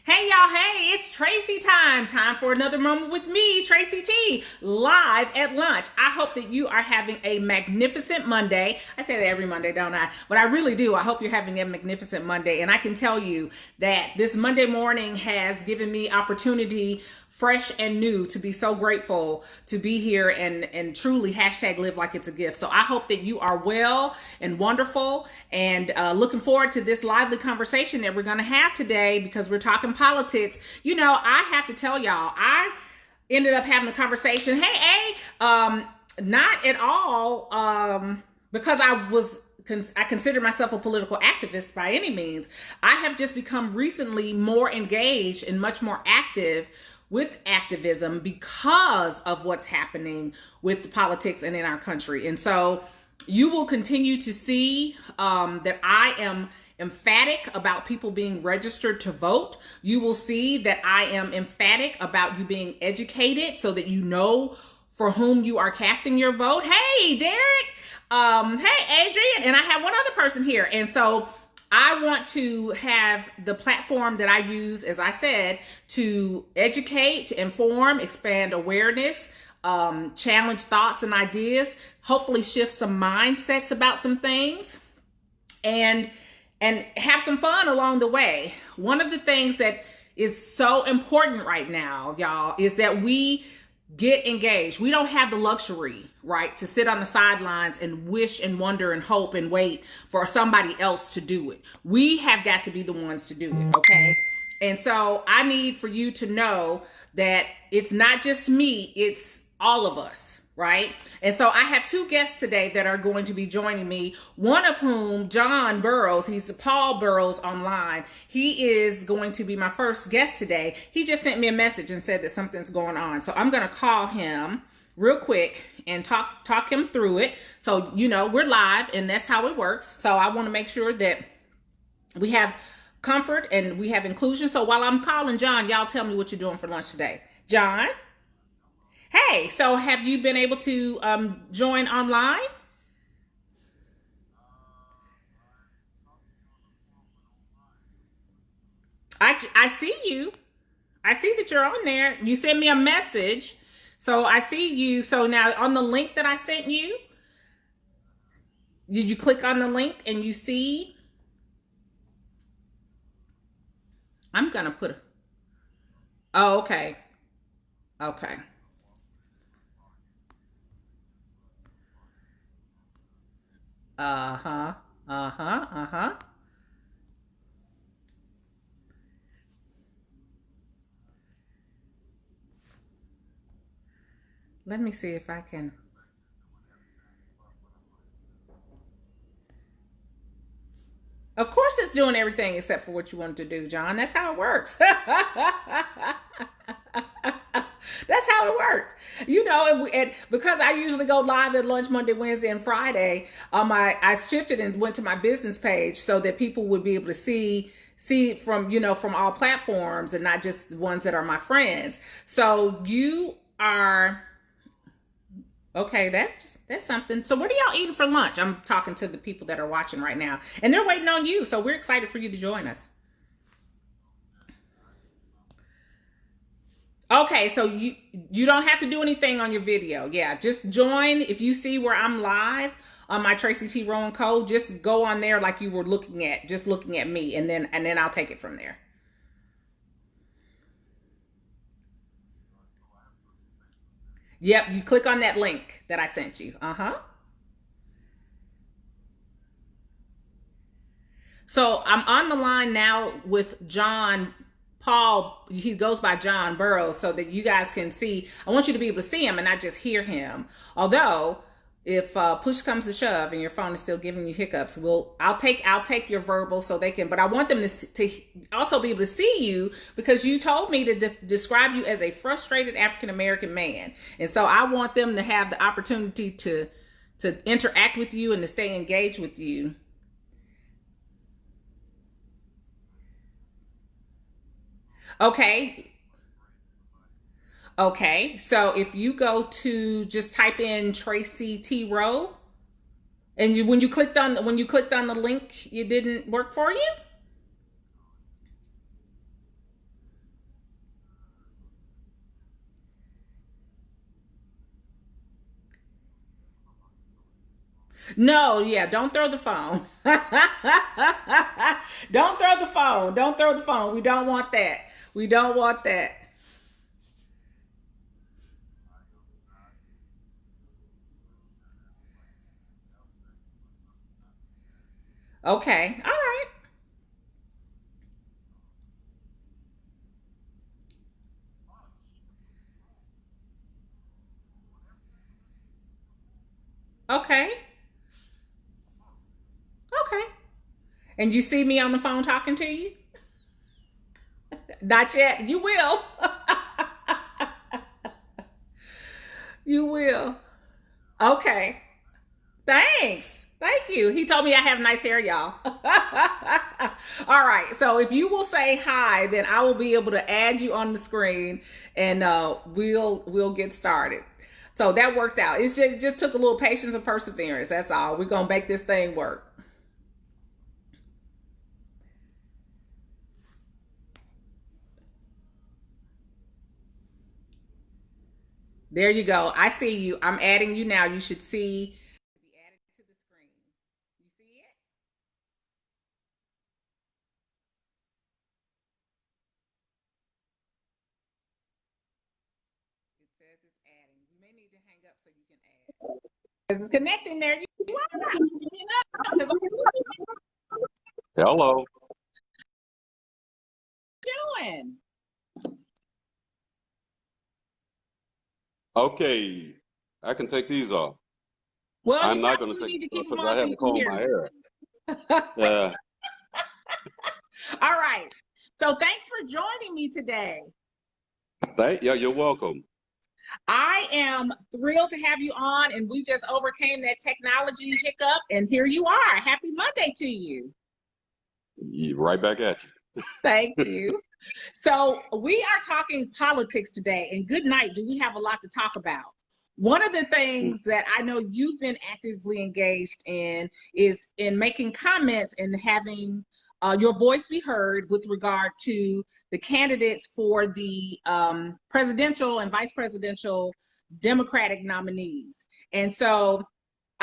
Hey y'all, hey, it's Tracy time. Time for another moment with me, Tracy G, live at lunch. I hope that you are having a magnificent Monday. I say that every Monday, don't I? But I really do. I hope you're having a magnificent Monday. And I can tell you that this Monday morning has given me opportunity, fresh and new, to be so grateful to be here and truly hashtag live like it's a gift. So I hope that you are well and wonderful and looking forward to this lively conversation that we're going to have today because we're talking politics. You know, I have to tell y'all, I ended up having a conversation. Not at all because I consider myself a political activist by any means. I have just become recently more engaged and much more active with activism because of what's happening with politics and in our country. And so you will continue to see that I am emphatic about people being registered to vote. You will see that I am emphatic about you being educated so that you know for whom you are casting your vote. Hey, Derek. Hey, Adrian. And I have one other person here. And so I want to have the platform that I use, as I said, to educate, inform, expand awareness, challenge thoughts and ideas, hopefully shift some mindsets about some things, and have some fun along the way. One of the things that is so important right now, y'all, is that we get engaged. We don't have the luxury, right, to sit on the sidelines and wish and wonder and hope and wait for somebody else to do it. We have got to be the ones to do it, okay? And so I need for you to know that it's not just me, it's all of us, right? And so I have two guests today that are going to be joining me, one of whom, John Burroughs, he's Paul Burroughs online. He is going to be my first guest today. He just sent me a message and said that something's going on. So I'm going to call him real quick and talk him through it. So, you know, we're live and that's how it works. So I want to make sure that we have comfort and we have inclusion. So while I'm calling John, y'all tell me what you're doing for lunch today. John? Hey, so have you been able to join online? I see you. I see that you're on there. You sent me a message. So I see you. So now on the link that I sent you, did you click on the link and you see? I'm going to put. Oh, okay. Okay. Uh-huh. Uh-huh. Uh-huh. Let me see if I can. Of course it's doing everything except for what you wanted to do, John. That's how it works. That's how it works. You know, and because I usually go live at lunch Monday, Wednesday, and Friday, I shifted and went to my business page so that people would be able to see from, you know, from all platforms and not just the ones that are my friends. So you are okay, that's something. So what are y'all eating for lunch? I'm talking to the people that are watching right now, and they're waiting on you. So we're excited for you to join us. Okay, so you don't have to do anything on your video. Yeah, just join. If you see where I'm live on my Tracy T. Rowan Code, just go on there like you were looking at me, and then I'll take it from there. Yep, you click on that link that I sent you. Uh-huh. So I'm on the line now with John Paul. He goes by John Burroughs, so that you guys can see. I want you to be able to see him and not just hear him. Although, if push comes to shove and your phone is still giving you hiccups, I'll take your verbal so they can. But I want them to also be able to see you because you told me to describe you as a frustrated African American man, and so I want them to have the opportunity to interact with you and to stay engaged with you. Okay. Okay. So if you go to just type in Tracy T Rowe and when you clicked on the link, it didn't work for you? No, yeah, don't throw the phone. Don't throw the phone. Don't throw the phone. We don't want that. We don't want that. Okay. All right. Okay. Okay. And you see me on the phone talking to you? Not yet. You will. You will. Okay. Thanks. Thank you. He told me I have nice hair, y'all. All right. So if you will say hi, then I will be able to add you on the screen, and we'll get started. So that worked out. It's just took a little patience and perseverance. That's all. We're gonna make this thing work. There you go. I see you. I'm adding you now. You should see be added to the screen. You see it? It says it's adding. You may need to hang up so you can add. Because it's connecting there. You are not because Hello. I'm doing. Okay, I can take these off. Well, you I'm not going to probably take need to these keep off them because I on so you haven't can combed hear my me. hair. Yeah. All right. So thanks for joining me today. Yeah, you're welcome. I am thrilled to have you on, and we just overcame that technology hiccup, and here you are. Happy Monday to you. Right back at you. Thank you. So, we are talking politics today, and good night. Do we have a lot to talk about? One of the things that I know you've been actively engaged in is in making comments and having your voice be heard with regard to the candidates for the presidential and vice presidential Democratic nominees. And so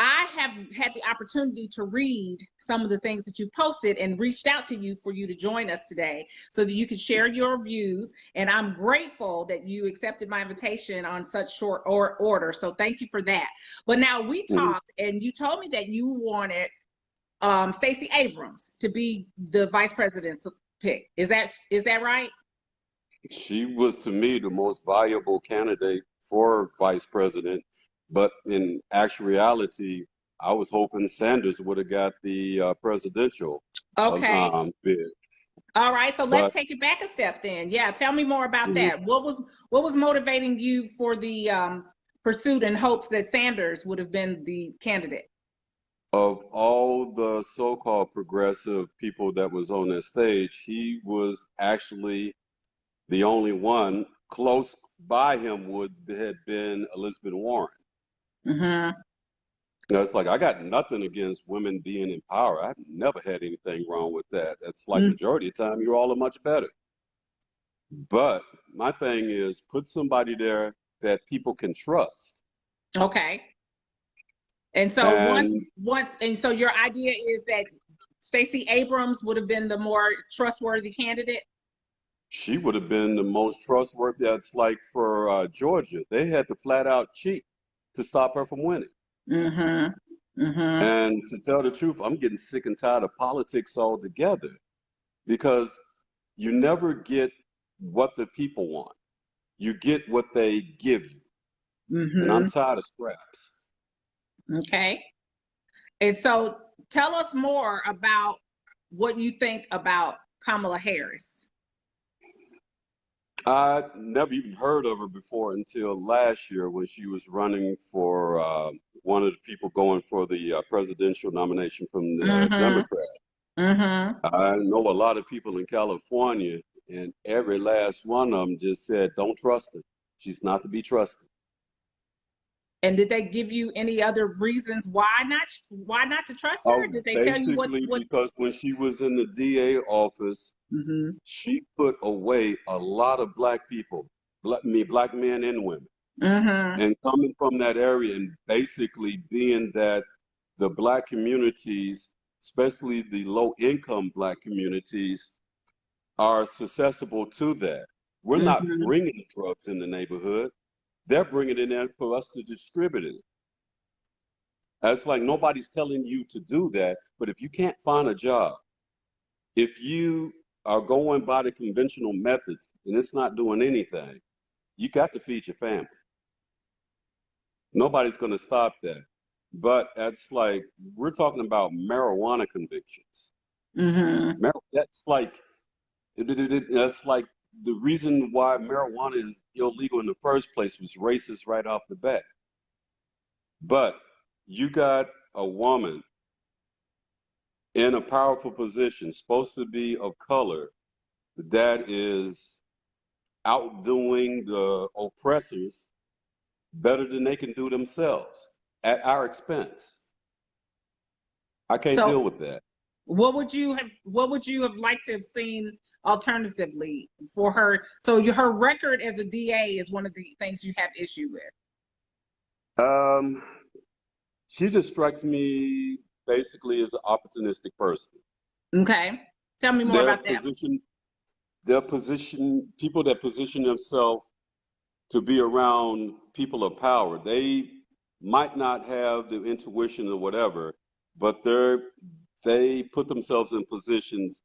I have had the opportunity to read some of the things that you posted and reached out to you for you to join us today so that you could share your views. And I'm grateful that you accepted my invitation on such short order. So thank you for that. But now we Mhm. talked, and you told me that you wanted Stacey Abrams to be the vice president's pick. Is that right? She was, to me, the most valuable candidate for vice president. But in actual reality, I was hoping Sanders would have got the presidential Okay. bid. All right, so let's But take it back a step then. Yeah, tell me more about mhm, that. What was motivating you for the pursuit and hopes that Sanders would have been the candidate? of all the so-called progressive people that was on that stage, he was actually the only one. Close by him would had been Elizabeth Warren. Hmm. It's like I got nothing against women being in power. I've never had anything wrong with that. It's like majority of the time you're all much better. But my thing is put somebody there that people can trust. Okay. And so And and so your idea is that Stacey Abrams would have been the more trustworthy candidate? she would have been the most trustworthy. That's like for Georgia. They had to flat out cheat to stop her from winning. Mm-hmm. Mm-hmm. And to tell the truth, I'm getting sick and tired of politics altogether because you never get what the people want. You get what they give you. And I'm Mm-hmm. tired of scraps. Okay. And so tell us more about what you think about Kamala Harris. I never even heard of her before until last year when she was running for one of the people going for the presidential nomination from the Mm-hmm. Democrat. Mm-hmm. I know a lot of people in California, and every last one of them just said, "Don't trust her. She's not to be trusted." And did they give you any other reasons why not to trust her? Oh, Did they tell you what basically what? because when she was in the DA office, Mm-hmm. she put away a lot of black people, black men and women. Mm-hmm. And coming from that area and basically being that the Black communities, especially the low-income Black communities, are susceptible to that. We're not Mm-hmm. bringing the drugs in the neighborhood. They're bringing it in for us to distribute it. It's like nobody's telling you to do that, but if you can't find a job, if you are going by the conventional methods and it's not doing anything, you got to feed your family. Nobody's going to stop that. But that's like, we're talking about marijuana convictions. Mm-hmm. That's like, that's like the reason why marijuana is illegal in the first place was racist right off the bat. But you got a woman in a powerful position, supposed to be of color, that is outdoing the oppressors better than they can do themselves at our expense. I can't So deal with that. what would you have liked to have seen alternatively for her? So her record as a DA is one of the things you have issue with. Um, she just strikes me basically as an opportunistic person. Okay. Tell me more Their about that. position, people that position themselves to be around people of power, they might not have the intuition or whatever, but they put themselves in positions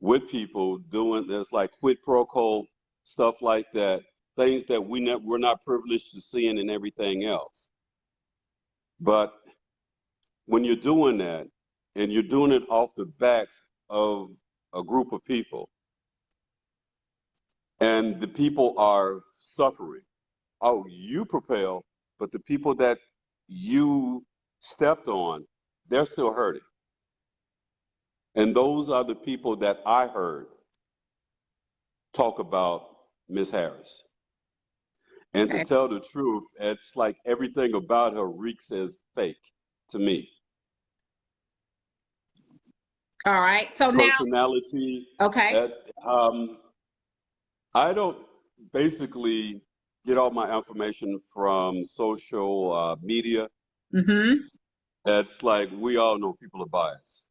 with people doing there's like quid pro quo stuff like that, things that we're not privileged to seeing and everything else. But when you're doing that and you're doing it off the backs of a group of people and the people are suffering, oh, you propel, but the people that you stepped on, they're still hurting. And those are the people that I heard talk about Miss Harris. And to Okay. tell the truth, it's like everything about her reeks as fake to me. All right. So now, Personality, okay. I don't basically get all my information from social media. Mm-hmm. It's like we all know people are biased.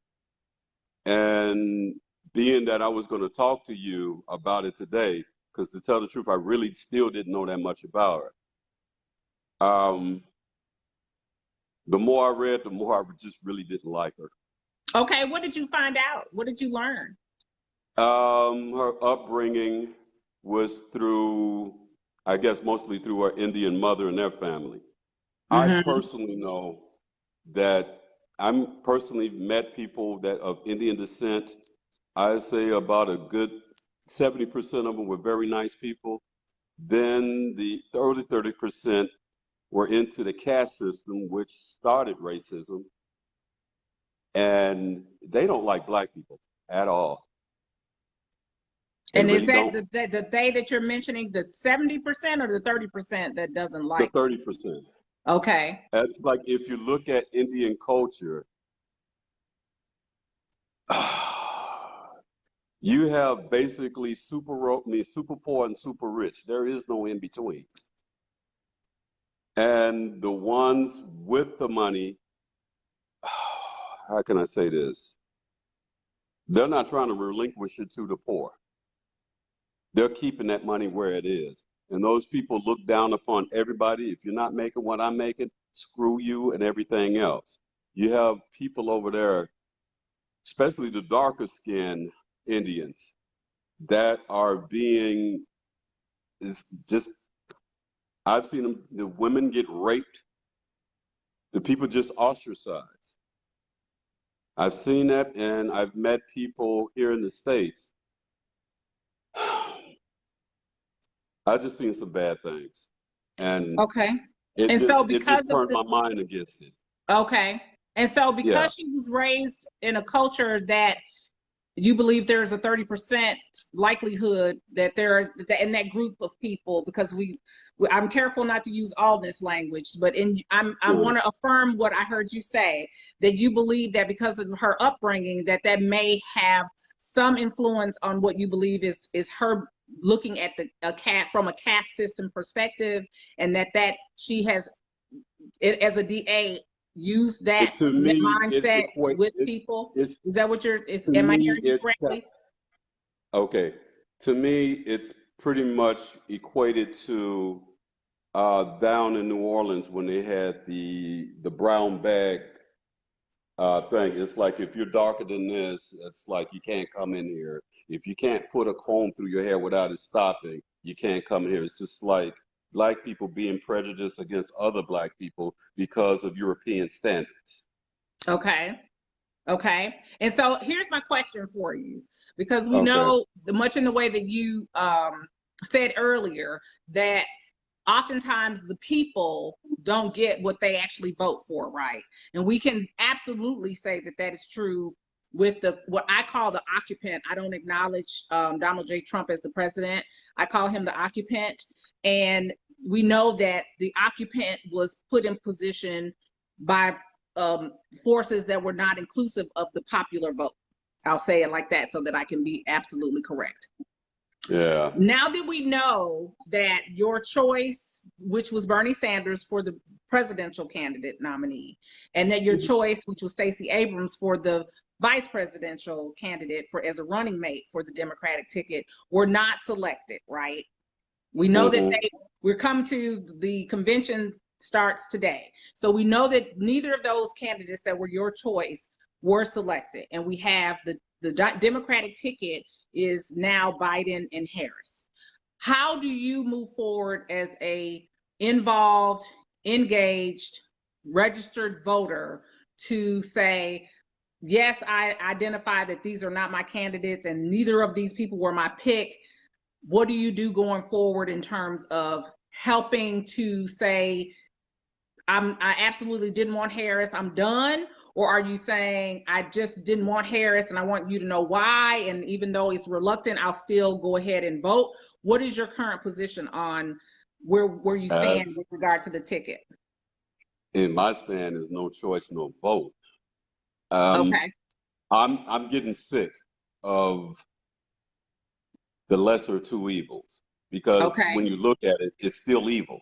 And being that I was going to talk to you about it today, because to tell the truth, I really still didn't know that much about her. The more I read, the more I just really didn't like her. Okay. What did you find out? What did you learn? Her upbringing was through, I guess, mostly through her Indian mother and their family. I Mm-hmm. personally know that I'm personally met people that of Indian descent. I say about a good 70% of them were very nice people. Then the other 30% were into the caste system, which started racism, and they don't like Black people at all. They And is really that don't. the they that you're mentioning, the 70% or the 30% that doesn't The like? 30%. Okay. That's like if you look at Indian culture, you have basically super poor and super rich. There is no in between. And the ones with the money, how can I say this? They're not trying to relinquish it to the poor. They're keeping that money where it is. And those people look down upon everybody. If you're not making what I'm making, screw you and everything else. You have people over there, especially the darker skinned Indians, that are being, is just, I've seen them, the women get raped, the people just ostracized. I've seen that, and I've met people here in the States. I've just seen some bad things. And Okay. And so it just because of turned the my mind against it. okay. And so Yeah. because she was raised in a culture that you believe there's a 30% likelihood that there are in that group of people, because I'm careful not to use all this language, but I Yeah. want to affirm what I heard you say, that you believe that because of her upbringing that may have some influence on what you believe is her looking at a cat from a caste system perspective, and that she has it as a DA use that To me, mindset with it, people? it's Is that what to am I me, hearing you correctly? okay. To me, it's pretty much equated to down in New Orleans when they had the brown bag thing. It's like if you're darker than this, it's like you can't come in here. If you can't put a comb through your hair without it stopping, you can't come in here. It's just like black people being prejudiced against other black people because of European standards. Okay. Okay. And so here's my question for you, because we Okay. know much in the way that you said earlier that oftentimes the people don't get what they actually vote for, right? And we can absolutely say that that is true with the what I call the occupant. I don't acknowledge Donald J. Trump as the president. I call him the occupant. And we know that the occupant was put in position by forces that were not inclusive of the popular vote. I'll say it like that so that I can be absolutely correct. Yeah. Now that we know that your choice, which was Bernie Sanders for the presidential candidate nominee, and that your choice, which was Stacey Abrams for the vice presidential candidate for as a running mate for the Democratic ticket, were not selected, right? We know that we're come to the convention starts today. So we know that neither of those candidates that were your choice were selected. And we have the Democratic ticket is now Biden and Harris. How do you move forward as a involved, engaged, registered voter to say, yes, I identify that these are not my candidates and neither of these people were my pick? What do you do going forward in terms of helping to say, I absolutely didn't want Harris, I'm done? Or are you saying, I just didn't want Harris and I want you to know why, and even though it's reluctant, I'll still go ahead and vote? What is your current position on where you stand As with regard to the ticket? in my stand is no choice, no vote. Um, Okay. I'm getting sick of the lesser two evils because Okay. when you look at it, it's still evil,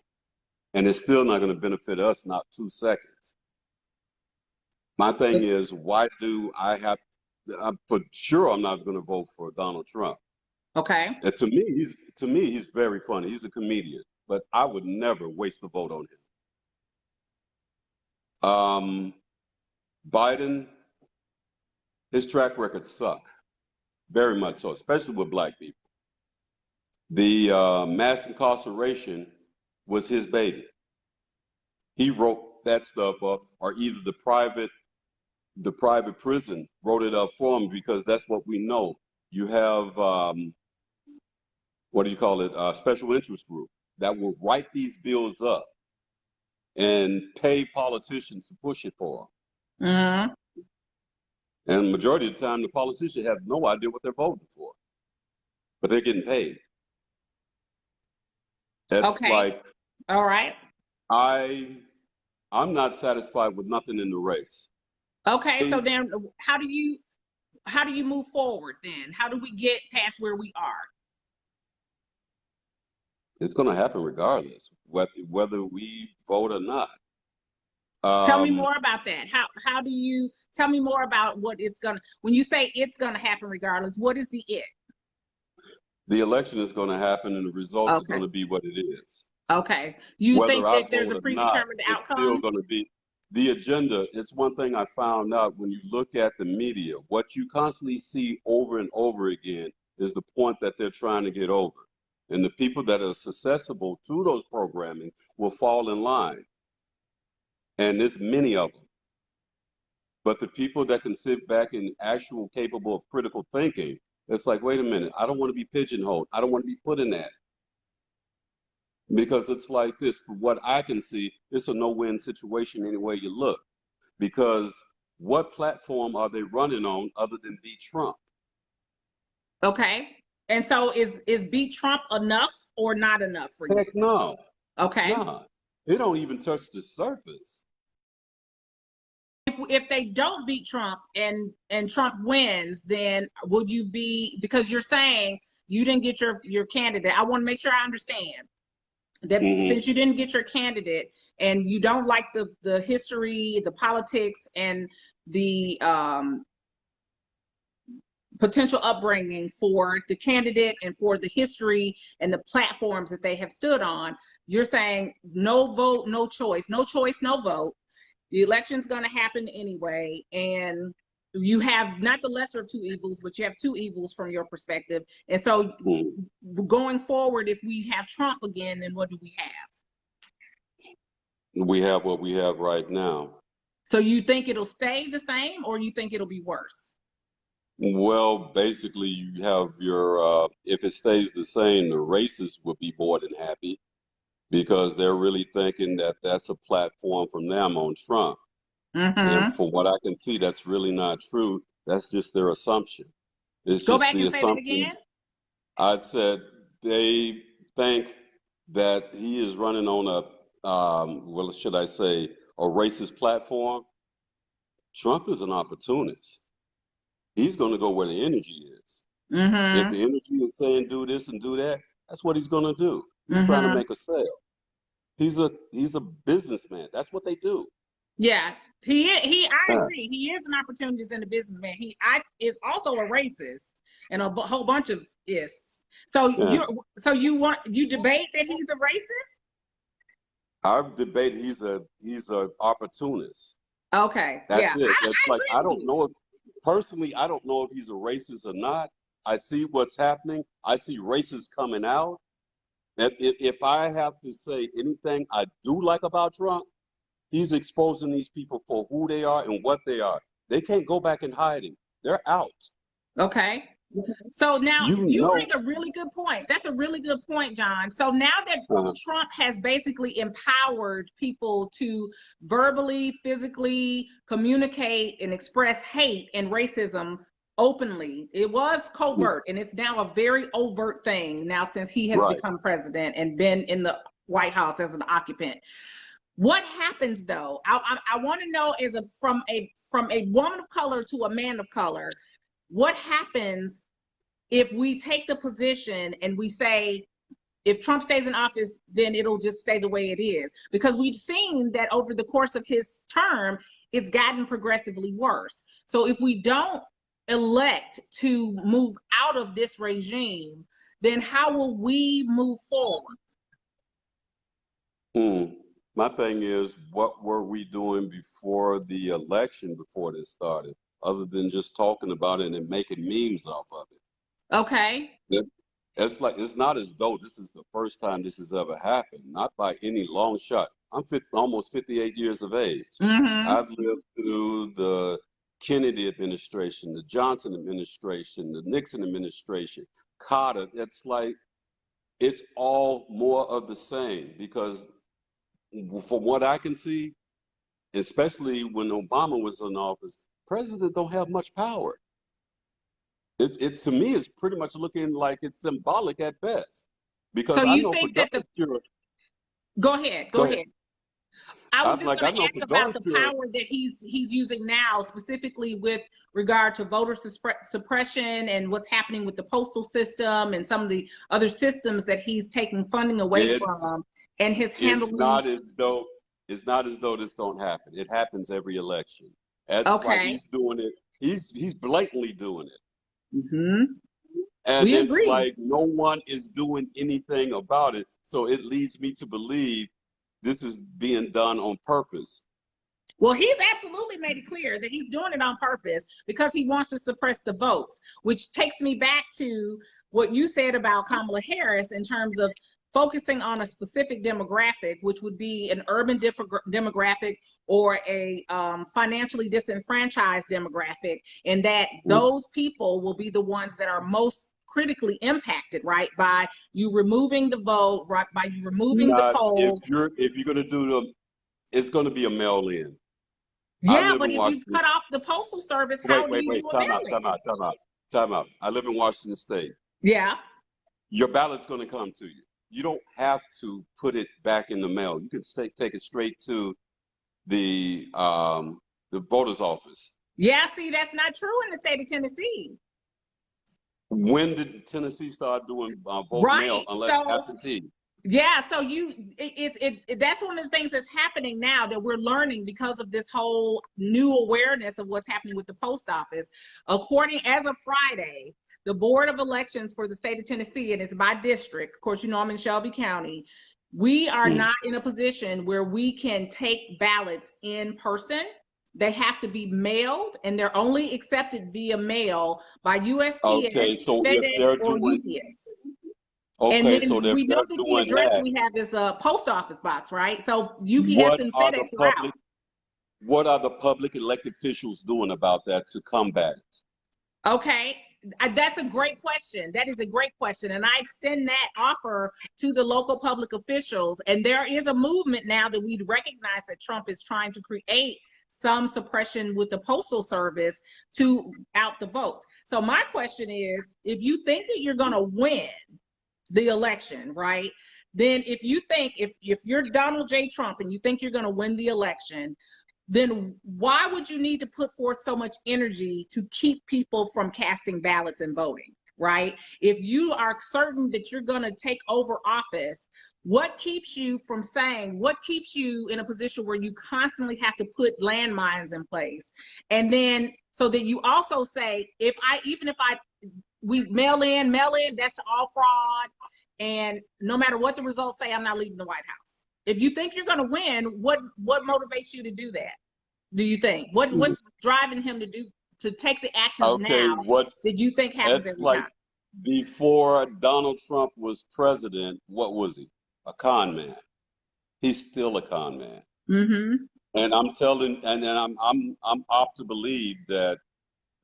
and it's still not going to benefit us, not 2 seconds. My thing is, why do I have? For sure, I'm not going to vote for Donald Trump. Okay. To me, he's very funny. He's a comedian, but I would never waste a vote on him. Biden, his track record suck, very much so, especially with black people. The mass incarceration was his baby. He wrote that stuff up, or either the private prison wrote it up for him, because that's what we know. You have what do you call it? Special interest group that will write these bills up and pay politicians to push it for them. Mm-hmm. And the majority of the time, the politicians have no idea what they're voting for, but they're getting paid. That's Okay. like, All right. I'm not satisfied with nothing in the race. Okay. So then how do you move forward then? How do we get past where we are? It's going to happen regardless, whether we vote or not. Tell me more about that. How do you tell me more about what it's gonna, when you say it's gonna happen regardless, what is the it? The election is going to happen and the results are going to be what it is. Okay. You Whether think I that there's vote a or not, predetermined it's still outcome? going to be the agenda. It's one thing I found out when you look at the media, what you constantly see over and over again is the point that they're trying to get over. And the people that are susceptible to those programming will fall in line. And there's many of them. But the people that can sit back and actual capable of critical thinking, it's like, wait a minute, I don't want to be pigeonholed. I don't want to be put in that. Because it's like this, from what I can see, it's a no-win situation any way you look. Because what platform are they running on other than beat Trump? Okay. And so is beat Trump enough or not enough for you? Heck no. Okay. Nah. They don't even touch the surface. If they don't beat Trump and Trump wins, then would you be, because you're saying you didn't get your candidate. I want to make sure I understand. that Mm-hmm. since you didn't get your candidate and you don't like the history, the politics, and the potential upbringing for the candidate and for the history and the platforms that they have stood on, you're saying no vote, no choice, no choice, no vote. The election's going to happen anyway, and you have not the lesser of two evils, but you have two evils from your perspective. And so going forward, if we have Trump again, then what do we have? We have what we have right now. So you think it'll stay the same, or you think it'll be worse? Well, basically, you have your, if it stays the same, the racists would be more than happy because they're really thinking that that's a platform from them on Trump. And from what I can see, that's really not true. That's just their assumption. It's Go just back the and say that assumption. again. I said they think that he is running on well, should I say, a racist platform. Trump is an opportunist. He's going to go where the energy is. If the energy is saying do this and do that, that's what he's going to do. He's trying to make a sale. He's a businessman. That's what they do. Yeah, I agree. He is an opportunist and a businessman. He is also a racist and a whole bunch of ists. So you debate that he's a racist? I debate he's a opportunist. Okay. That's it. That's like I don't know know if personally I don't know if he's a racist or not. I see what's happening. I see racists coming out. If I have to say anything I do like about Trump, he's exposing these people for who they are and what they are. They can't go back in hiding. They're out. Okay. So now you bring know, a really good point. That's a really good point, John. So now that Trump has basically empowered people to verbally, physically communicate and express hate and racism openly, it was covert and it's now a very overt thing now since he has become president and been in the White House as an occupant. What happens though? I want to know from a woman of color to a man of color, what happens if we take the position and we say, if Trump stays in office, then it'll just stay the way it is? Because we've seen that over the course of his term, it's gotten progressively worse. So if we don't elect to move out of this regime, then how will we move forward? My thing is, what were we doing before the election, before this started, other than just talking about it and making memes off of it? Okay. It's like, it's not as though this is the first time this has ever happened, not by any long shot. I'm almost 58 years of age. I've lived through the Kennedy administration, the Johnson administration, the Nixon administration, Carter. It's like, it's all more of the same because from what I can see, especially when Obama was in office, presidents don't have much power. It to me is pretty much looking like it's symbolic at best. Because so I you know think for that sure. Go ahead. I was just going to ask about the sure. power that he's using now, specifically with regard to voter suppression and what's happening with the postal system and some of the other systems that he's taking funding away from, and his handling. It's not as though this don't happen. It happens every election. It's like he's doing it. He's blatantly doing it. And it's like no one is doing anything about it. So it leads me to believe this is being done on purpose. Well, he's absolutely made it clear that he's doing it on purpose because he wants to suppress the votes, which takes me back to what you said about Kamala Harris in terms of focusing on a specific demographic, which would be an urban demographic or a financially disenfranchised demographic, and that those people will be the ones that are most critically impacted, right? By you removing the vote, right? By you removing the polls. If you're going to do it's going to be a mail-in. Yeah, but if you cut off the postal service, how do you do a mail-in? Time out. I live in Washington State. Yeah. Your ballot's going to come to you. You don't have to put it back in the mail. You can take it straight to the voter's office. Yeah, see, that's not true in the state of Tennessee. When did Tennessee start doing vote mail unless absentee? Yeah, so that's one of the things that's happening now that we're learning because of this whole new awareness of what's happening with the post office. According as of Friday, the Board of Elections for the state of Tennessee, and it's by district. Of course, you know I'm in Shelby County. We are not in a position where we can take ballots in person. They have to be mailed, and they're only accepted via mail by USPS, Okay, so if FedEx, they're or doing, UPS. And okay, so then if we know they're that the doing address that, we have is a post office box, right? So UPS what and are the FedEx are out. public, what are the public elected officials doing about that to combat it? Okay, that's a great question. That is a great question. And I extend that offer to the local public officials. And there is a movement now that we recognize that Trump is trying to create some suppression with the postal service to out the votes. So my question is, if you think that you're going to win the election, right? Then if you think if you're Donald J. Trump and you think you're going to win the election, then why would you need to put forth so much energy to keep people from casting ballots and voting, right? If you are certain that you're going to take over office, what keeps you from saying, what keeps you in a position where you constantly have to put landmines in place? And then so that you also say, even if we mail in, that's all fraud. And no matter what the results say, I'm not leaving the White House. If you think you're going to win, what motivates you to do that? Do you think what's driving him to take the actions Okay, now that you think happens it's every like time? before Donald Trump was president, what was he? A con man. He's still a con man. Mm-hmm. And I'm telling, and I'm apt to believe that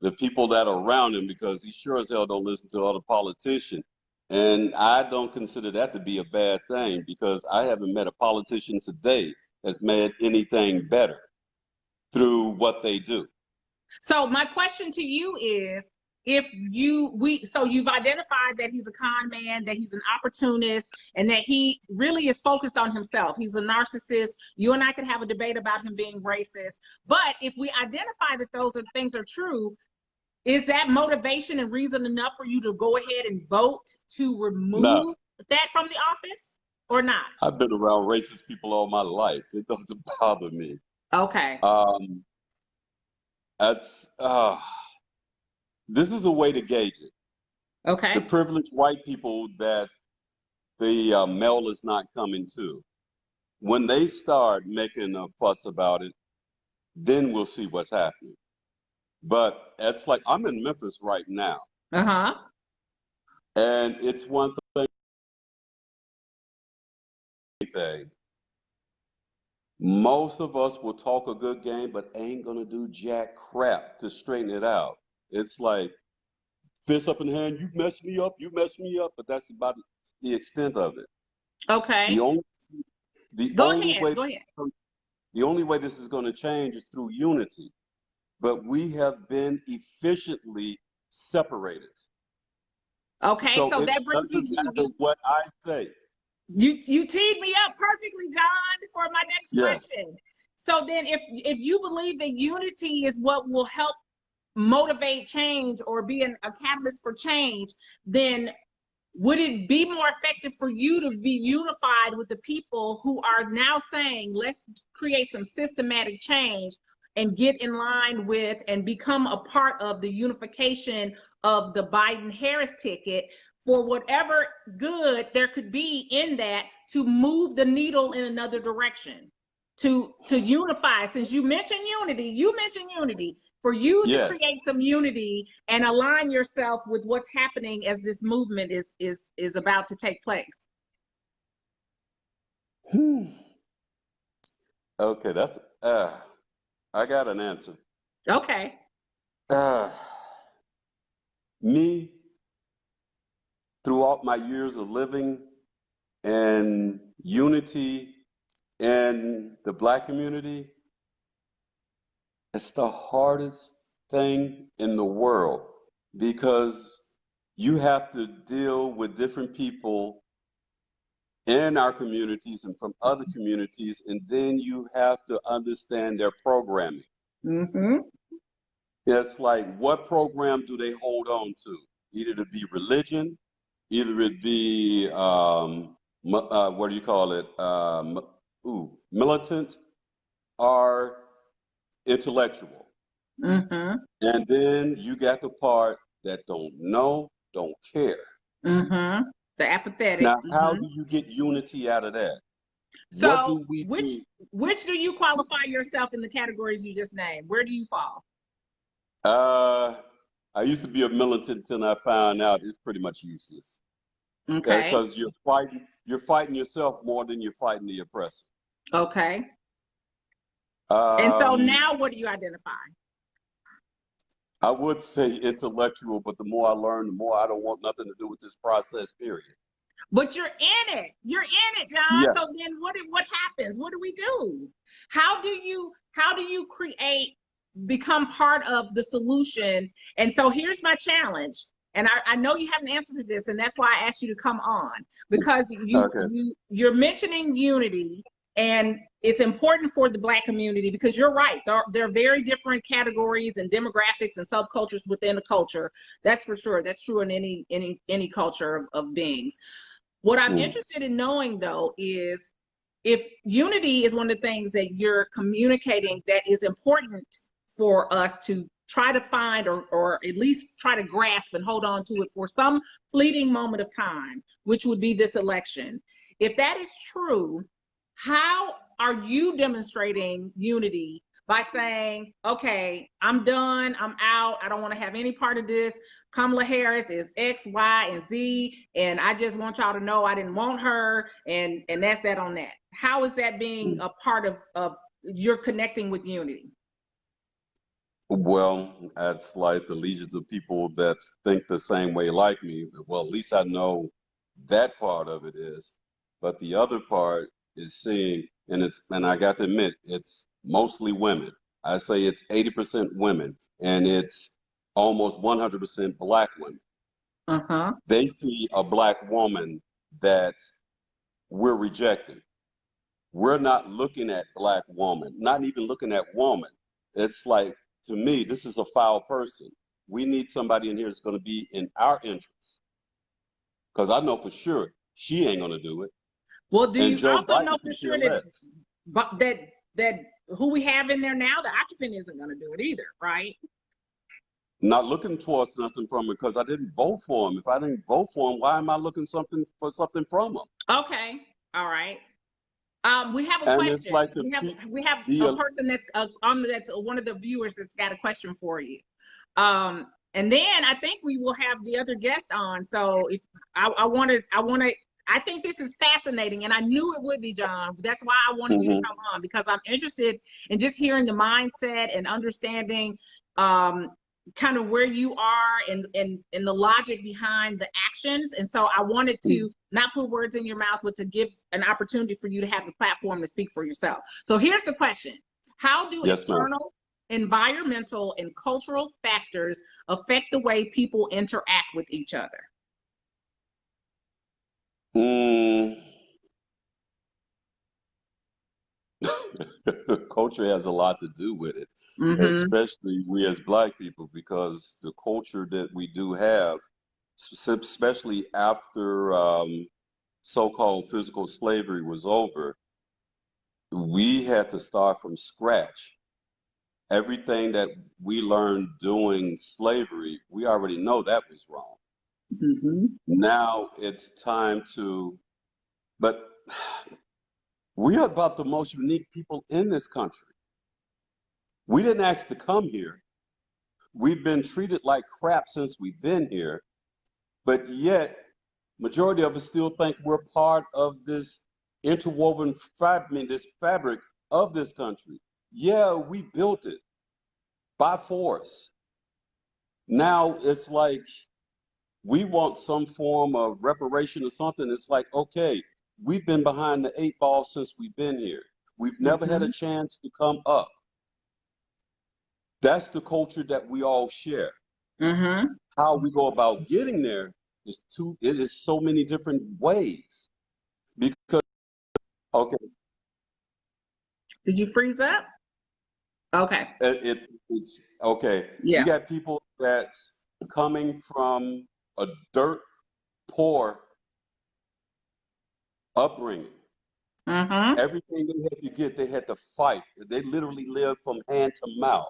the people that are around him, because he sure as hell don't listen to other politicians. And I don't consider that to be a bad thing, because I haven't met a politician today that's made anything better through what they do. So my question to you is, so you've identified that he's a con man, that he's an opportunist, and that he really is focused on himself. He's a narcissist. You and I could have a debate about him being racist. But if we identify that those things are true, is that motivation and reason enough for you to go ahead and vote to No, remove that from the office or not? I've been around racist people all my life. It doesn't bother me. Okay. That's this is a way to gauge it. The Okay. privileged white people that the mail is not coming to, when they start making a fuss about it, then we'll see what's happening. But it's like I'm in Memphis right now, Uh-huh. and it's one thing. Most of us will talk a good game, but ain't gonna do jack crap to straighten it out. It's like fist up in the hand, you messed me up, but that's about the extent of it. The Okay. only the Go only ahead. way Go ahead. the only way this is going to change is through unity. But we have been efficiently separated. Okay, So so it that brings me doesn't to matter what I say. you teed me up perfectly, John, for my next Yeah. question. So then if you believe that unity is what will help motivate change or be a catalyst for change, then would it be more effective for you to be unified with the people who are now saying, let's create some systematic change and get in line with and become a part of the unification of the Biden-Harris ticket for whatever good there could be in that to move the needle in another direction, to unify? Since you mentioned unity, for you to Yes. create some unity and align yourself with what's happening as this movement is about to take place. Okay, that's I got an answer. Okay. Me, throughout my years of living and unity in the Black community, it's the hardest thing in the world, because you have to deal with different people in our communities and from other communities, and then you have to understand their programming. Mm-hmm. It's like, what program do they hold on to? Either to be religion, either it be what do you call it? Militant or intellectual. Mm-hmm. And then you got the part that don't know, don't care. Mm-hmm. The apathetic. Now, how Mm-hmm. do you get unity out of that? What So do we which do? which do you qualify yourself in the categories you just named? Where do you fall? I used to be a militant until I found out it's pretty much useless Okay. because you're fighting yourself more than you're fighting the oppressor. Okay. And so Um, now what do you identify? I would say intellectual, but the more I learn, the more I don't want nothing to do with this process, period. But you're in it. You're in it, John. Yeah. So then what happens? What do we do? How do you create, become part of the solution? And so here's my challenge. And I know you have an answer for this, and that's why I asked you to come on, because Okay. you're mentioning unity, and it's important for the Black community, because you're right. There are very different categories and demographics and subcultures within a culture. That's for sure. That's true in any culture of beings. What I'm Mm. interested in knowing, though, is if unity is one of the things that you're communicating that is important for us to try to find, or at least try to grasp and hold on to it for some fleeting moment of time, which would be this election. If that is true, how are you demonstrating unity by saying, okay, I'm done, I'm out, I don't want to have any part of this. Kamala Harris is X, Y, and Z, and I just want y'all to know I didn't want her, and that's that on that. How is that being a part of you're connecting with unity? Well, that's like the legions of people that think the same way like me. Well, at least I know that part of it is. But the other part is seeing, and I got to admit, it's mostly women. I say it's 80% women, and it's almost 100% Black women. Uh-huh. They see a Black woman that we're rejecting. We're not looking at Black woman, not even looking at woman. It's like, to me, this is a foul person. We need somebody in here that's going to be in our interest. Because I know for sure she ain't going to do it. Well, do And you Joe also Biden know for can sure care that less. that who we have in there now, the occupant isn't going to do it either, right? Not looking towards nothing from him because I didn't vote for him. If I didn't vote for him, why am I looking for something from him? Okay. All right. We have a And it's question. like We have a the person that's that's one of the viewers that's got a question for you. And then I think we will have the other guest on. So if I think this is fascinating, and I knew it would be, John. That's why I wanted you to Mhm. come on, because I'm interested in just hearing the mindset and understanding kind of where you are and the logic behind the actions. And so I wanted to not put words in your mouth, but to give an opportunity for you to have the platform to speak for yourself. So here's the question: how do Yes, ma'am. external, environmental, and cultural factors affect the way people interact with each other? Mm. Culture has a lot to do with it, Mm-hmm. especially we as Black people, because the culture that we do have, especially after so-called physical slavery was over, we had to start from scratch. Everything that we learned doing slavery, we already know that was wrong. Mm-hmm. Now it's time but we are about the most unique people in this country. We didn't ask to come here. We've been treated like crap since we've been here, but yet majority of us still think we're part of this interwoven this fabric of this country. Yeah, we built it by force. Now it's like we want some form of reparation or something. It's like, okay, we've been behind the 8 ball since we've been here. We've never had Mm-hmm. a chance to come up. That's the culture that we all share. Mm-hmm. How we go about getting there it is so many different ways. Because okay, Did you freeze up? Okay. it's okay. You Yeah. got people that's coming from a dirt poor upbringing. Mm-hmm. Everything they had to get, they had to fight. They literally lived from hand to mouth.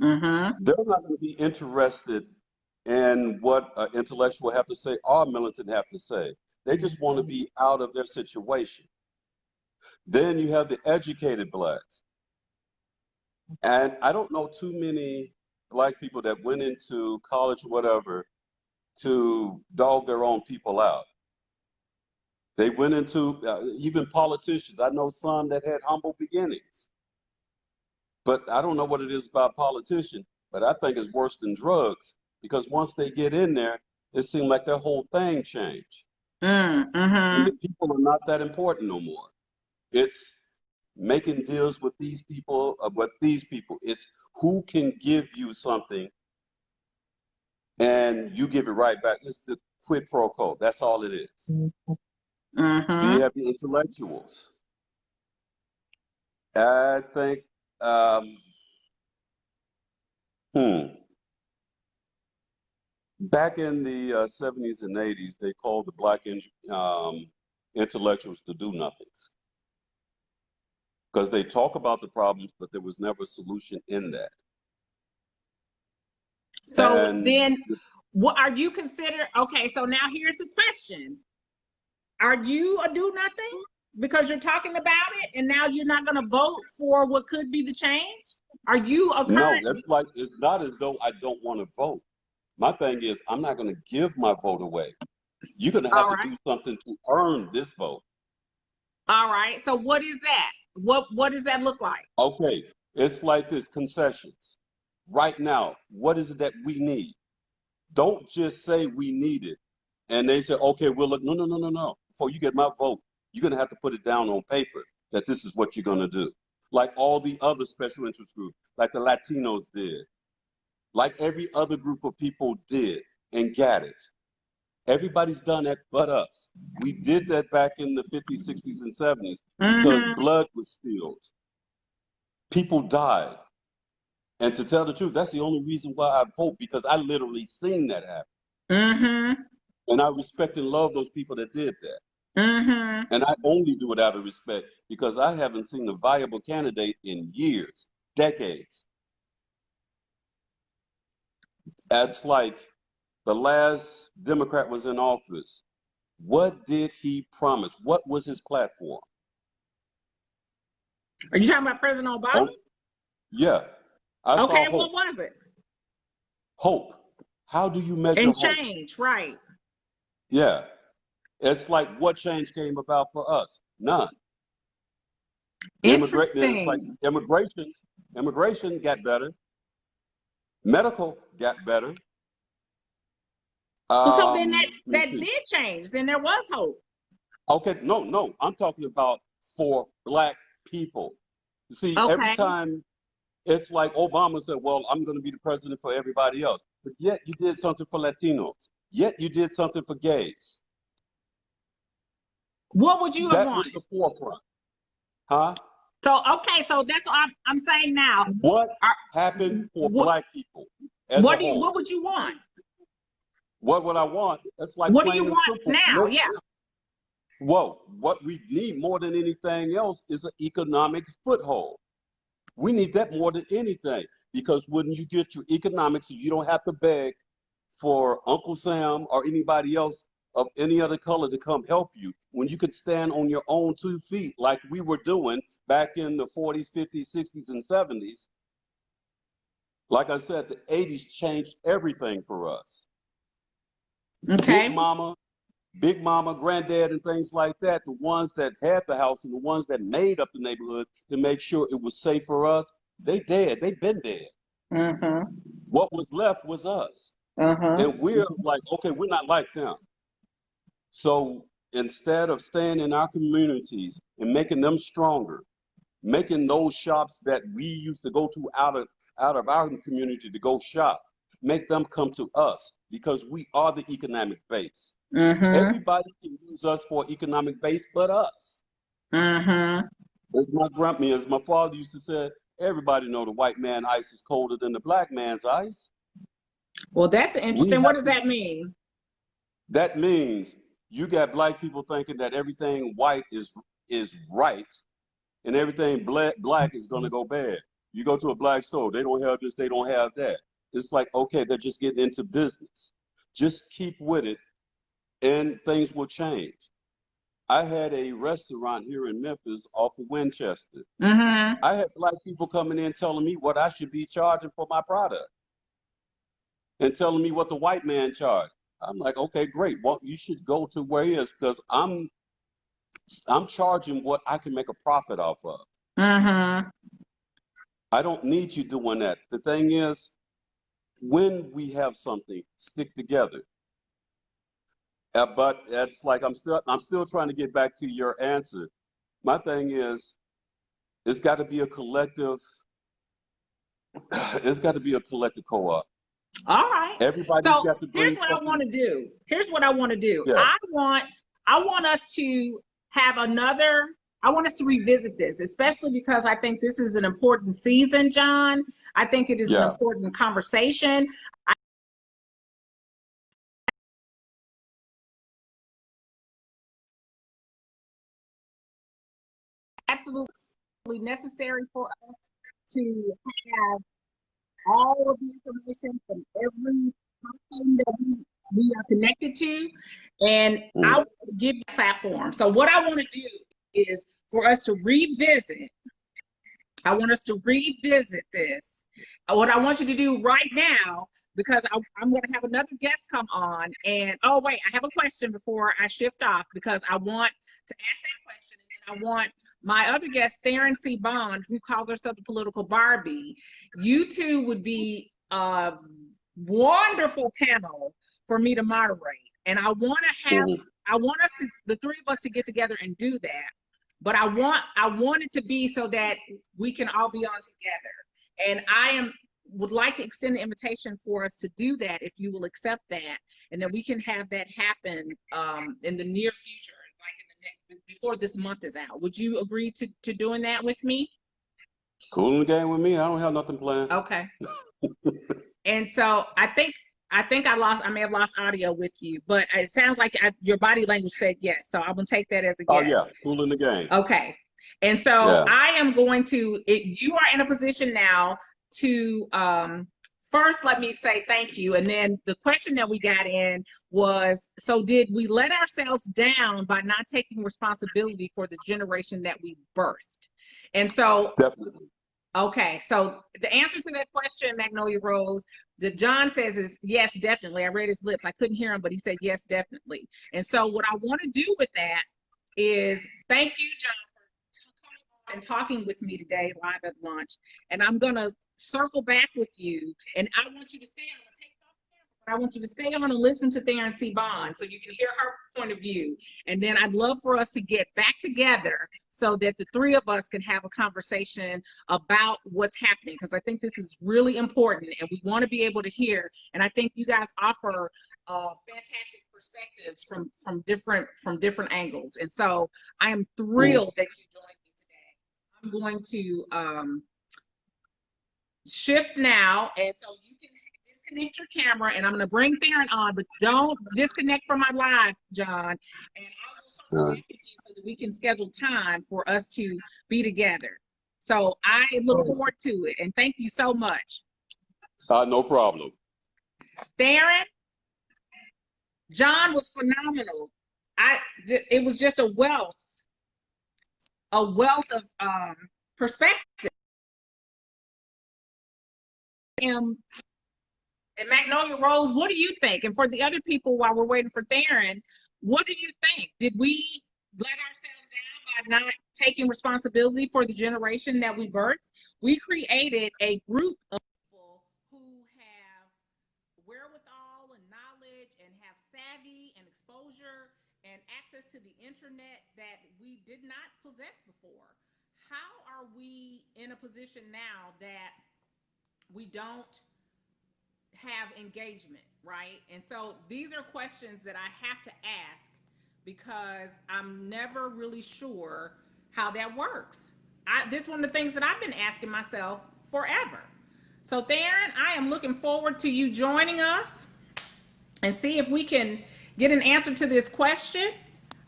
Mm-hmm. They're not going to be interested in what an intellectual have to say or a militant have to say. They just want to be out of their situation. Then you have the educated blacks. And I don't know too many black people that went into college or whatever to dog their own people out. They went into, even politicians. I know some that had humble beginnings. But I don't know what it is about politicians, but I think it's worse than drugs because once they get in there, it seems like their whole thing changed. And Mm-hmm. the people are not that important no more. It's making deals with these people, with these people. It's who can give you something and you give it right back. It's the quid pro quo. That's all it is. Do you Mm-hmm. have the intellectuals? I think, um, hmm. Back in the 70s and 80s, they called the black intellectuals the do-nothings because they talk about the problems, but there was never a solution in that. So And then, what are you considered? Okay, so now here's the question: are you a do nothing because you're talking about it, and now you're not going to vote for what could be the change? Are you a no, current? that's like, it's not as though I don't want to vote. My thing is, I'm not going to give my vote away. You're going to have All to right, do something to earn this vote. all right. So what is that? What does that look like? Okay, it's like this concessions. Right now, what is it that we need? Don't just say we need it. And they say, okay, we'll look. No, no, no, no, no. Before you get my vote, you're going to have to put it down on paper that this is what you're going to do. Like all the other special interest groups, like the Latinos did, like every other group of people did and got it. Everybody's done that but us. We did that back in the 50s, 60s, and 70s because Mm-hmm. blood was spilled. People died. And to tell the truth, that's the only reason why I vote because I literally seen that happen. Mm-hmm. And I respect and love those people that did that. Mm-hmm. And I only do it out of respect because I haven't seen a viable candidate in years, decades. That's like the last Democrat was in office. What did he promise? What was his platform? Are you talking about President Obama? Oh, yeah. I saw Okay, hope. what was it? Hope. How do you measure And hope? change, right? Yeah. It's like what change came about for us? None. It's like Interesting. immigration got better. Medical got better. Well, so then Let me that see. did change. Then there was hope. Okay, no, no. I'm talking about for black people. See, every Okay. time it's like Obama said, well, I'm going to be the president for everybody else. But yet you did something for Latinos. Yet you did something for gays. What would you have That was wanted? the forefront. Huh? So okay, so that's what I'm saying now. What Are, happened for what black people as a whole? what would you want? What would I want? That's like What do you plain and want simple. now? Let's, Yeah. whoa, what we need more than anything else is an economic foothold. We need that more than anything because when you get your economics, you don't have to beg for Uncle Sam or anybody else of any other color to come help you. When you could stand on your own 2 feet like we were doing back in the 40s, 50s, 60s, and 70s. Like I said, the 80s changed everything for us. Big Okay. Mama, Big Mama, Granddad, and things like that, the ones that had the house and the ones that made up the neighborhood to make sure it was safe for us, they dead. They've been dead. Mm-hmm. What was left was us. Uh-huh. And we're like, okay, we're not like them. So instead of staying in our communities and making them stronger, making those shops that we used to go to out of our community to go shop, make them come to us because we are the economic base. Mm-hmm. Everybody can use us for economic base but us. Mm-hmm. As my father used to say, everybody know the white man ice is colder than the black man's ice. Well, that's We interesting. What have does to, that mean? that means You got black people thinking that everything white is right and everything black is going to go bad. You go to a black store, they don't have this, they don't have that. It's like, okay, they're just getting into business. Just keep with it and things will change. I had a restaurant here in Memphis off of Winchester. Mm-hmm. I had black people coming in telling me what I should be charging for my product and telling me what the white man charged. I'm like, okay, great. Well, you should go to where he is because I'm charging what I can make a profit off of. Mm-hmm. I don't need you doing that. The thing is, when we have something, stick together. But that's like I'm still trying to get back to your answer. My thing is, it's got to be a collective. It's got to be a collective co-op. All right. Everybody's So got to here's bring what I want something. to do. Here's what I want to do. Yeah. I want us to have another. I want us to revisit this, especially because I think this is an important season, John. I think it is an Yeah. important conversation. Absolutely necessary for us to have all of the information from every person that we are connected to, and I want to give you a platform. So what I want to do is for us to revisit. I want us to revisit this. What I want you to do right now, because I'm going to have another guest come on, and oh wait, I have a question before I shift off because I want to ask that question, and then I want my other guest, Theron C. Bond, who calls herself the Political Barbie. You two would be a wonderful panel for me to moderate, and I want to have, I want us to, the three of us, to get together and do that. But I want it to be so that we can all be on together. And would like to extend the invitation for us to do that, if you will accept that, and then we can have that happen in the near future, like in the next, before this month is out. Would you agree to doing that with me? Cool in the game with me. I don't have nothing planned. Okay. And so I may have lost audio with you, but it sounds like your body language said yes. So I'm gonna take that as a yes. Oh yeah, cool in the game. Okay. And so I am going to, you are in a position now to, first let me say thank you. And then the question that we got in was, so did we let ourselves down by not taking responsibility for the generation that we birthed? And so definitely. Okay, so the answer to that question, Magnolia Rose, that John says is yes, definitely. I read his lips. I couldn't hear him, but he said yes, definitely. And so what I want to do with that is thank you, John, for coming on and talking with me today live at lunch. And I'm going to circle back with you. And I want you to stay on. I want you to stay on and listen to Theron C. Bond so you can hear her point of view. And then I'd love for us to get back together so that the three of us can have a conversation about what's happening, because I think this is really important and we want to be able to hear. And I think you guys offer fantastic perspectives from different angles. And so I am thrilled that you joined me today. I'm going to shift now, and so you can disconnect your camera, and I'm going to bring Theron on, but don't disconnect from my live, John. And I will circle back with you so that we can schedule time for us to be together. So I look forward to it, and thank you so much. No problem. Theron, John was phenomenal. It was just a wealth of perspective. And Magnolia Rose, what do you think? And for the other people, while we're waiting for Theron, what do you think? Did we let ourselves down by not taking responsibility for the generation that we birthed? We created a group of people who have wherewithal and knowledge and have savvy and exposure and access to the internet that we did not possess before. How are we in a position now that we don't have engagement, right? And so these are questions that I have to ask because I'm never really sure how that works. This is one of the things that I've been asking myself forever. So Theron, I am looking forward to you joining us and see if we can get an answer to this question.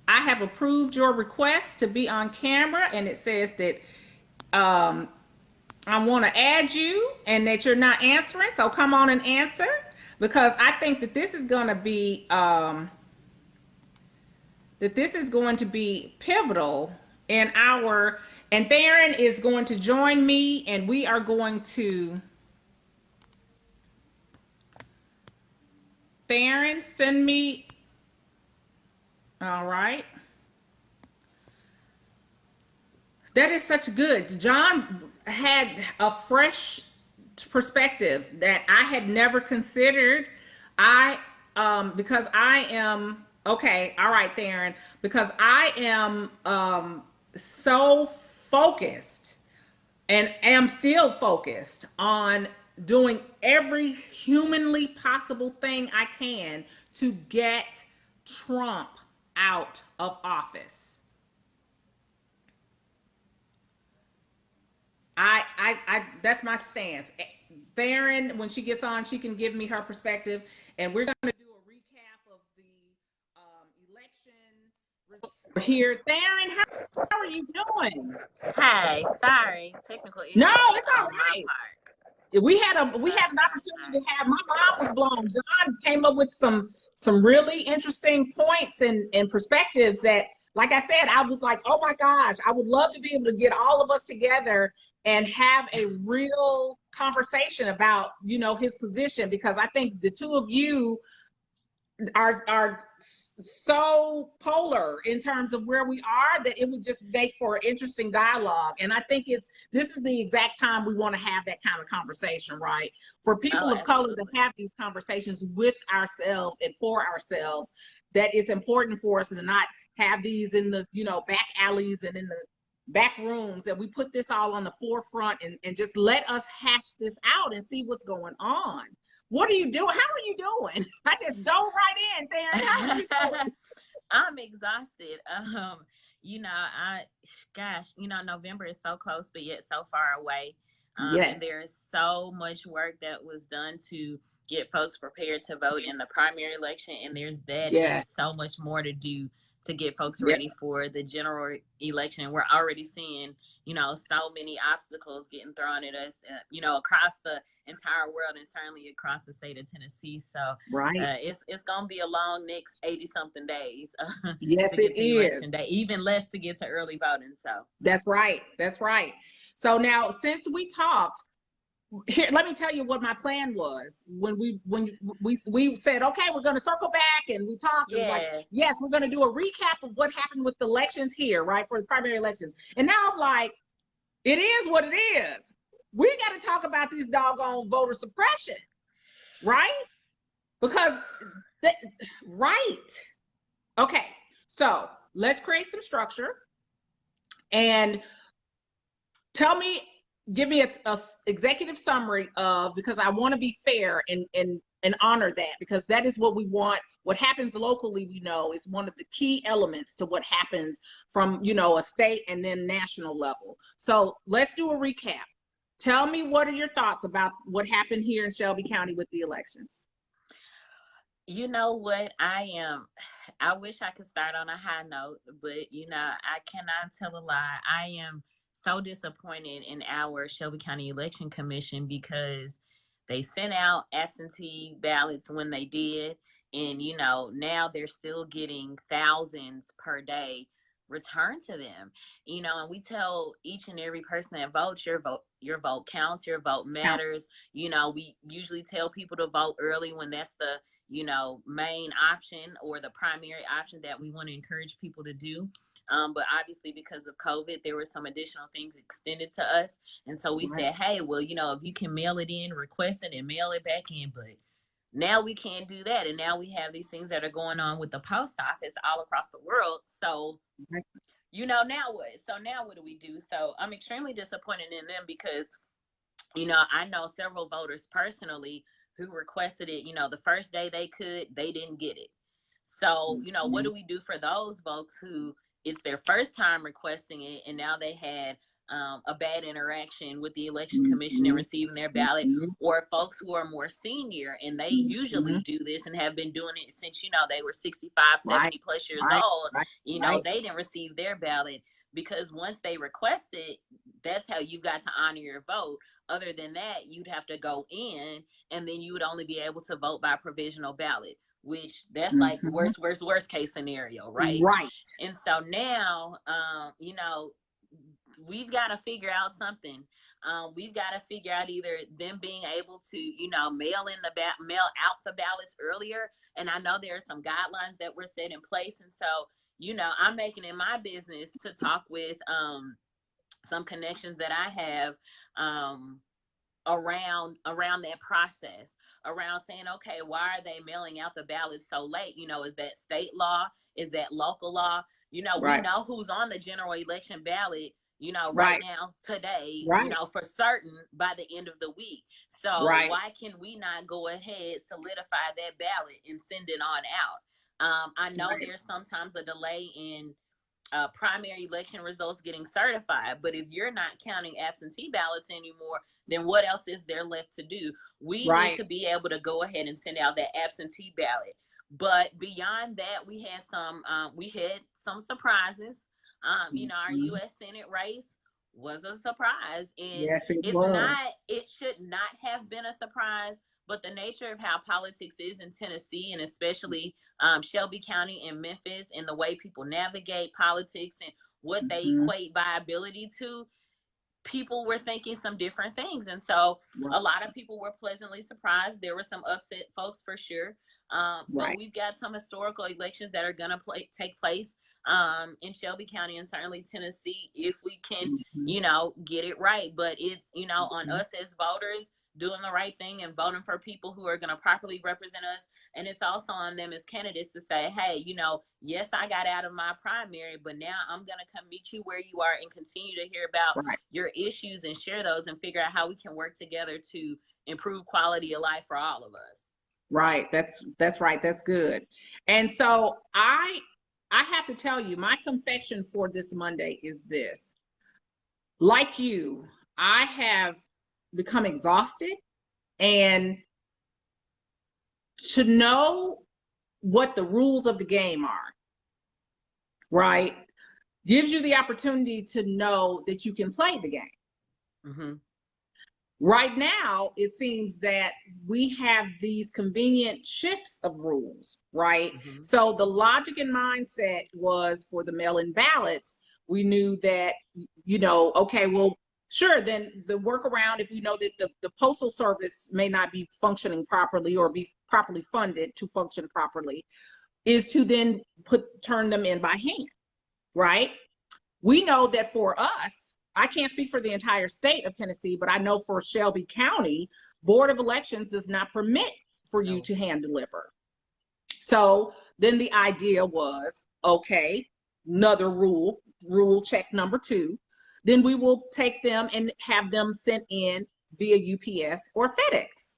I have approved your request to be on camera, and it says that I want to add you and that you're not answering. So come on and answer, because I think that this is going to be pivotal in our, and Theron is going to join me, and we are going to, Theron, send me, all right. That is such good. John had a fresh perspective that I had never considered. I because I am okay, all right, Theron, because I am so focused and am still focused on doing every humanly possible thing I can to get Trump out of office. That's my stance. Theron, when she gets on, she can give me her perspective, and we're going to do a recap of the election results here. Theron, how are you doing? Hey, sorry, technical issues. No, it's all right. We had an opportunity to have, my mind was blown. John came up with some really interesting points and perspectives that, like I said, I was like, oh my gosh, I would love to be able to get all of us together and have a real conversation about, his position, because I think the two of you are so polar in terms of where we are that it would just make for an interesting dialogue. And I think this is the exact time we want to have that kind of conversation, right? For people of color to have these conversations with ourselves and for ourselves, that it's important for us to not have these in the, back alleys and in the back rooms, that we put this all on the forefront and just let us hash this out and see what's going on. What are you doing? How are you doing? I just dove right in there. How are you doing? I'm exhausted. November is so close, but yet so far away. Yes. And there's so much work that was done to get folks prepared to vote in the primary election. And there's and so much more to do to get folks ready for the general election. And we're already seeing, so many obstacles getting thrown at us, across the entire world and certainly across the state of Tennessee. So it's going to be a long next 80 something days. Yes, to get to is. Election day, even less to get to early voting. So that's right. That's right. So now, since we talked, here, let me tell you what my plan was when we said, okay, we're going to circle back, and we talked. It was like, yes, we're going to do a recap of what happened with the elections here, right, for the primary elections. And now I'm like, it is what it is. We got to talk about these doggone voter suppression, right? Because, okay, so let's create some structure and give me a executive summary of, because I want to be fair and honor that, because that is what we want. What happens locally, we know, is one of the key elements to what happens from, a state and then national level. So let's do a recap. Tell me, what are your thoughts about what happened here in Shelby County with the elections? You know what? I wish I could start on a high note, but I cannot tell a lie. I am so disappointed in our Shelby County Election Commission, because they sent out absentee ballots when they did. And, now they're still getting thousands per day returned to them, and we tell each and every person that votes, your vote counts, your vote matters. We usually tell people to vote early when that's the, main option or the primary option that we want to encourage people to do. But obviously, because of COVID, there were some additional things extended to us. And so we said, hey, well, if you can mail it in, request it, and mail it back in. But now we can't do that. And now we have these things that are going on with the post office all across the world. So, now what? So now what do we do? So I'm extremely disappointed in them, because, I know several voters personally who requested it, the first day they didn't get it. So, what do we do for those folks who it's their first time requesting it, and now they had a bad interaction with the election commission and receiving their ballot, or folks who are more senior and they usually do this and have been doing it since, you know, they were 65, 70 plus years old, you know, they didn't receive their ballot, because once they request it, that's how you got to honor your vote. Other than that, you'd have to go in, and then you would only be able to vote by provisional ballot, which that's like worst case scenario, right? Right. And so now, you know, we've got to figure out something. We've got to figure out either them being able to, you know, mail out the ballots earlier. And I know there are some guidelines that were set in place. And so, you know, I'm making it my business to talk with some connections that I have around that process, around saying, okay, why are they mailing out the ballots so late? You know, is that state law? Is that local law? You know, we know who's on the general election ballot, you know, right now, today, you know, for certain by the end of the week. So why can we not go ahead, solidify that ballot and send it on out? I know there's sometimes a delay in primary election results getting certified, but if you're not counting absentee ballots anymore, then what else is there left to do? We need to be able to go ahead and send out that absentee ballot. But beyond that, we had some surprises. You know, our U.S. Senate race was a surprise, and it should not have been a surprise. But the nature of how politics is in Tennessee, and especially Shelby County and Memphis, and the way people navigate politics and what they equate viability to, people were thinking some different things. And so a lot of people were pleasantly surprised. There were some upset folks for sure. But we've got some historical elections that are going to take place in Shelby County and certainly Tennessee, if we can, you know, get it right. But it's, you know, on us as voters doing the right thing and voting for people who are going to properly represent us. And it's also on them as candidates to say, hey, you know, yes, I got out of my primary, but now I'm going to come meet you where you are and continue to hear about your issues and share those and figure out how we can work together to improve quality of life for all of us. Right. That's right. That's good. And so I have to tell you, my confession for this Monday is this. Like you, I have become exhausted, and to know what the rules of the game are, right, gives you the opportunity to know that you can play the game. Right now, it seems that we have these convenient shifts of rules, right? So the logic and mindset was for the mail-in ballots, we knew that, you know, okay, well, sure, then the workaround, if we know that the Postal Service may not be functioning properly or be properly funded to function properly, is to then turn them in by hand, right? We know that for us, I can't speak for the entire state of Tennessee, but I know for Shelby County, Board of Elections does not permit for you to hand deliver. So then the idea was, okay, another rule check number 2. Then we will take them and have them sent in via UPS or FedEx.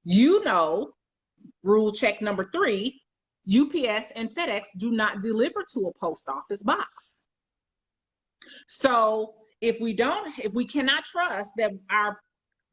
You know, rule check number 3, UPS and FedEx do not deliver to a post office box. So if we cannot trust that our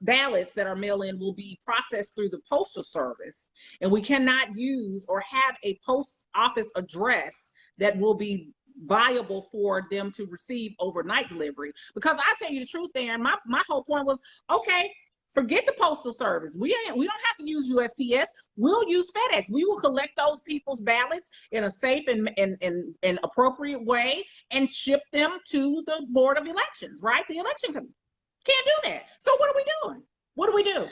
ballots that are mail-in will be processed through the Postal Service, and we cannot use or have a post office address that will be viable for them to receive overnight delivery. Because I tell you the truth, Aaron, my whole point was, okay, forget the Postal Service. We don't have to use USPS. We'll use FedEx. We will collect those people's ballots in a safe and appropriate way and ship them to the Board of Elections, right? The election committee can't do that. So what are we doing? What do we do?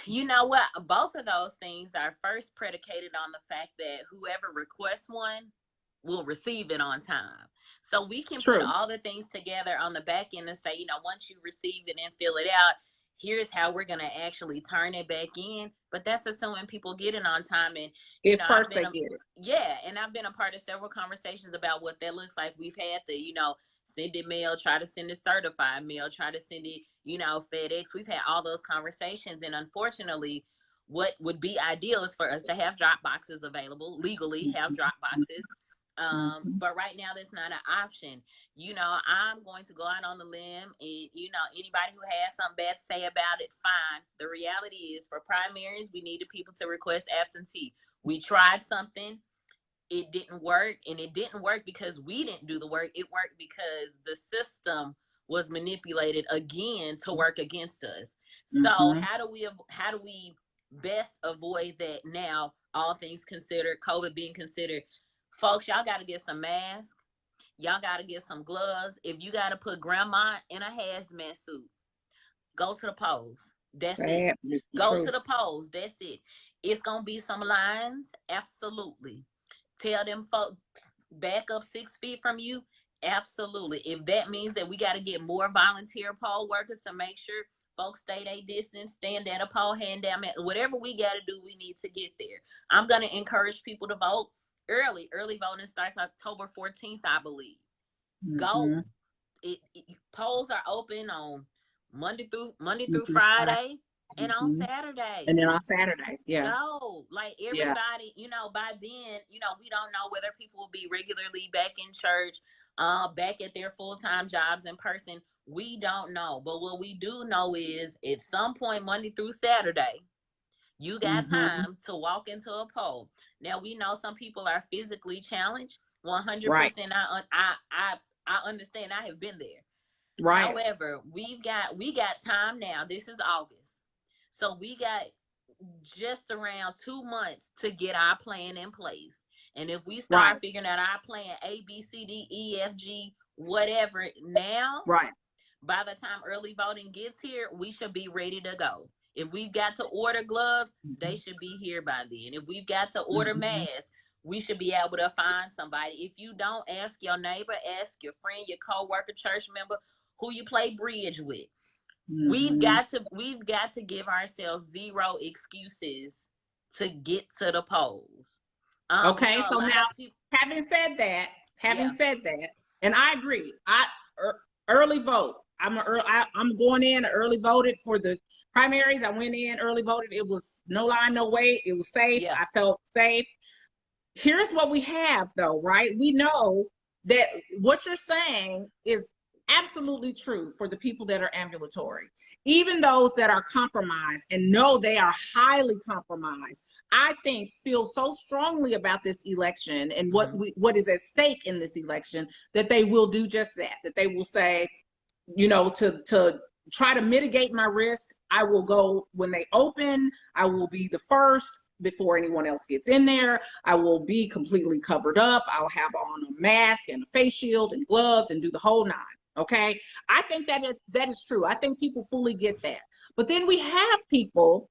You know what? Both of those things are first predicated on the fact that whoever requests one will receive it on time. So we can put all the things together on the back end and say, you know, once you receive it and fill it out, here's how we're going to actually turn it back in. But that's assuming people get it on time. And if first they get it. Yeah. And I've been a part of several conversations about what that looks like. We've had the, you know, send it mail, try to send it certified mail, try to send it, you know, FedEx. We've had all those conversations. And unfortunately, what would be ideal is for us to have drop boxes available, legally have drop boxes. But right now that's not an option. You know, I'm going to go out on the limb, and you know, anybody who has something bad to say about it, fine. The reality is, for primaries, we needed people to request absentee. We tried something, it didn't work, and it didn't work because we didn't do the work. It worked because the system was manipulated again to work against us. So how do we best avoid that now, all things considered, COVID being considered? Folks, y'all got to get some masks. Y'all got to get some gloves. If you got to put grandma in a hazmat suit, go to the polls. That's it. Go to the polls. That's it. It's going to be some lines. Absolutely. Tell them folks back up 6 feet from you. Absolutely. If that means that we got to get more volunteer poll workers to make sure folks stay their distance, stand at a poll, hand down, whatever we got to do, we need to get there. I'm going to encourage people to vote early. Early voting starts October 14th, I believe. Go. Polls are open on Monday through Friday. And on Saturday. And then on Saturday, yeah. Go. Like everybody, you know, by then, you know, we don't know whether people will be regularly back in church, back at their full-time jobs in person. We don't know. But what we do know is at some point, Monday through Saturday, you got time to walk into a poll. Now, we know some people are physically challenged. 100%. Right. I understand. I have been there. Right. However, we got time now. This is August. So we got just around 2 months to get our plan in place. And if we start figuring out our plan, A, B, C, D, E, F, G, whatever now, by the time early voting gets here, we should be ready to go. If we've got to order gloves, they should be here by then. If we've got to order masks, we should be able to find somebody. If you don't, ask your neighbor, ask your friend, your co-worker, church member, who you play bridge with. We've got to give ourselves zero excuses to get to the polls. Okay, you know, so now having said that, and I agree. Early vote. I'm going in early voted for the primaries. I went in early voted. It was no line, no wait. It was safe. I felt safe. Here's what we have though, right? We know that what you're saying is absolutely true for the people that are ambulatory. Even those that are compromised and know they are highly compromised, I think feel so strongly about this election and what is at stake in this election that they will do just that they will say, you know, to try to mitigate my risk, I will go when they open. I will be the first before anyone else gets in there. I will be completely covered up. I'll have on a mask and a face shield and gloves and do the whole 9. Okay, I think that is true. I think people fully get that. But then we have people,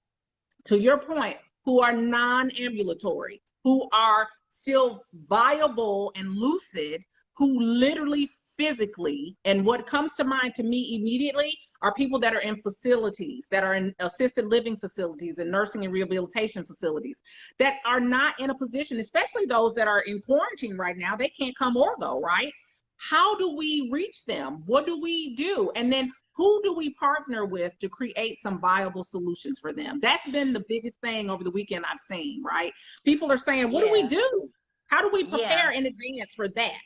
to your point, who are non-ambulatory, who are still viable and lucid, who literally physically, and what comes to mind to me immediately are people that are in facilities, that are in assisted living facilities and nursing and rehabilitation facilities, that are not in a position, especially those that are in quarantine right now, they can't come or go, right? How do we reach them? What do we do? And then who do we partner with to create some viable solutions for them? That's been the biggest thing over the weekend I've seen, right? People are saying, what do we do? How do we prepare in advance for that?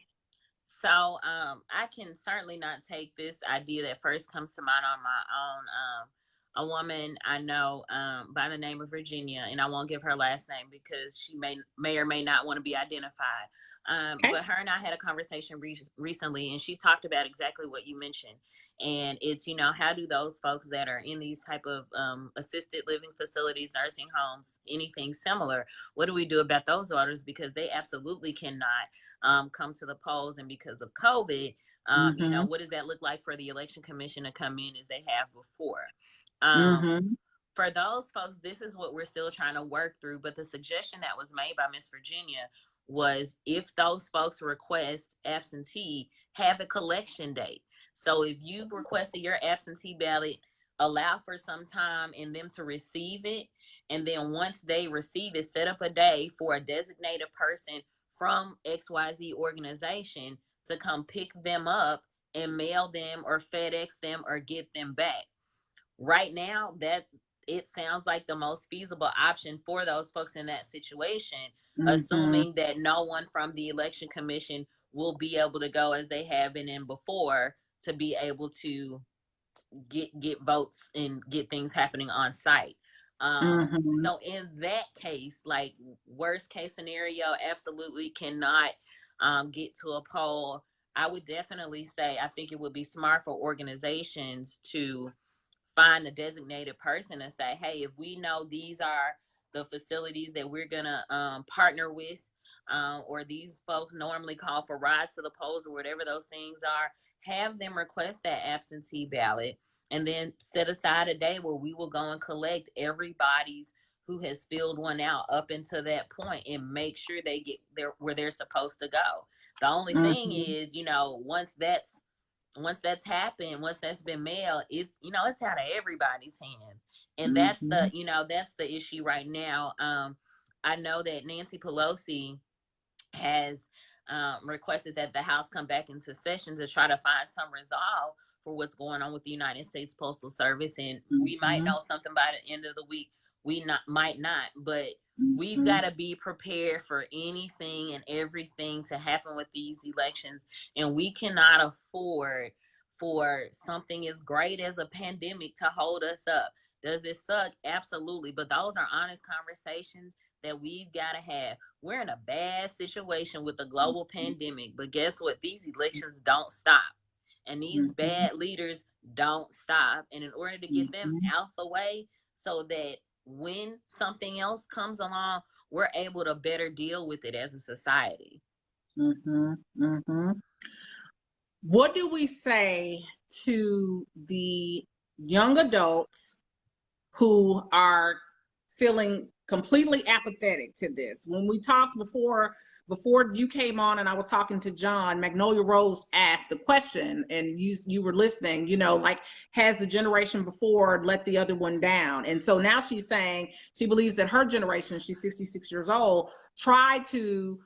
So I can certainly not take this idea that first comes to mind on my own. A woman I know by the name of Virginia, and I won't give her last name because she may or may not want to be identified. But her and I had a conversation recently, and she talked about exactly what you mentioned. And it's, you know, how do those folks that are in these type of assisted living facilities, nursing homes, anything similar, what do we do about those orders? Because they absolutely cannot come to the polls. And because of COVID, you know, what does that look like for the election commission to come in as they have before? For those folks, this is what we're still trying to work through. But the suggestion that was made by Miss Virginia was, if those folks request absentee, have a collection date. So if you've requested your absentee ballot, allow for some time in them to receive it. And then once they receive it, set up a day for a designated person from XYZ organization to come pick them up and mail them or FedEx them or get them back. Right now, that it sounds like the most feasible option for those folks in that situation, Mm-hmm. assuming that no one from the election commission will be able to go as they have been in before to be able to get votes and get things happening on site. Mm-hmm. So in that case, like worst case scenario, absolutely cannot get to a poll. I would definitely say I think it would be smart for organizations to find a designated person and say, hey, if we know these are the facilities that we're gonna partner with, or these folks normally call for rides to the polls or whatever those things are, have them request that absentee ballot, and then set aside a day where we will go and collect everybody's who has filled one out up until that point and make sure they get there where they're supposed to go. The only thing Mm-hmm. is, once that's happened, once that's been mailed, it's it's out of everybody's hands. And that's Mm-hmm. the issue right now. I know that Nancy Pelosi has requested that the House come back into session to try to find some resolve for what's going on with the United States Postal Service. And we might know something by the end of the week. Might not, but we've got to be prepared for anything and everything to happen with these elections. And we cannot afford for something as great as a pandemic to hold us up. Does it suck? Absolutely. But those are honest conversations that we've got to have. We're in a bad situation with the global pandemic, but guess what? These elections don't stop. And these bad leaders don't stop. And in order to get them out the way so that when something else comes along, we're able to better deal with it as a society. Mm-hmm. Mm-hmm. What do we say to the young adults who are feeling completely apathetic to this? When we talked before you came on and I was talking to John, Magnolia Rose asked the question and you were listening, like, has the generation before let the other one down? And so now she's saying she believes that her generation, she's 66 years old, tried to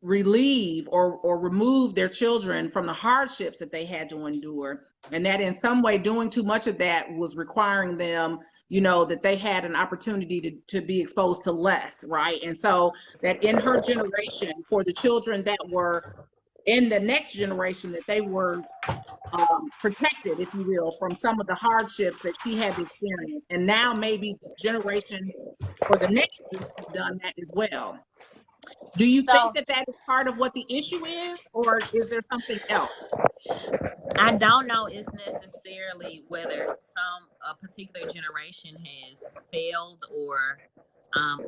relieve or remove their children from the hardships that they had to endure, and that in some way doing too much of that was requiring them, that they had an opportunity to be exposed to less, right? And so that in her generation, for the children that were in the next generation, that they were protected, if you will, from some of the hardships that she had to experience. And now maybe the generation for the next group has done that as well. Do you think that is part of what the issue is, or is there something else? I don't know it's necessarily whether a particular generation has failed or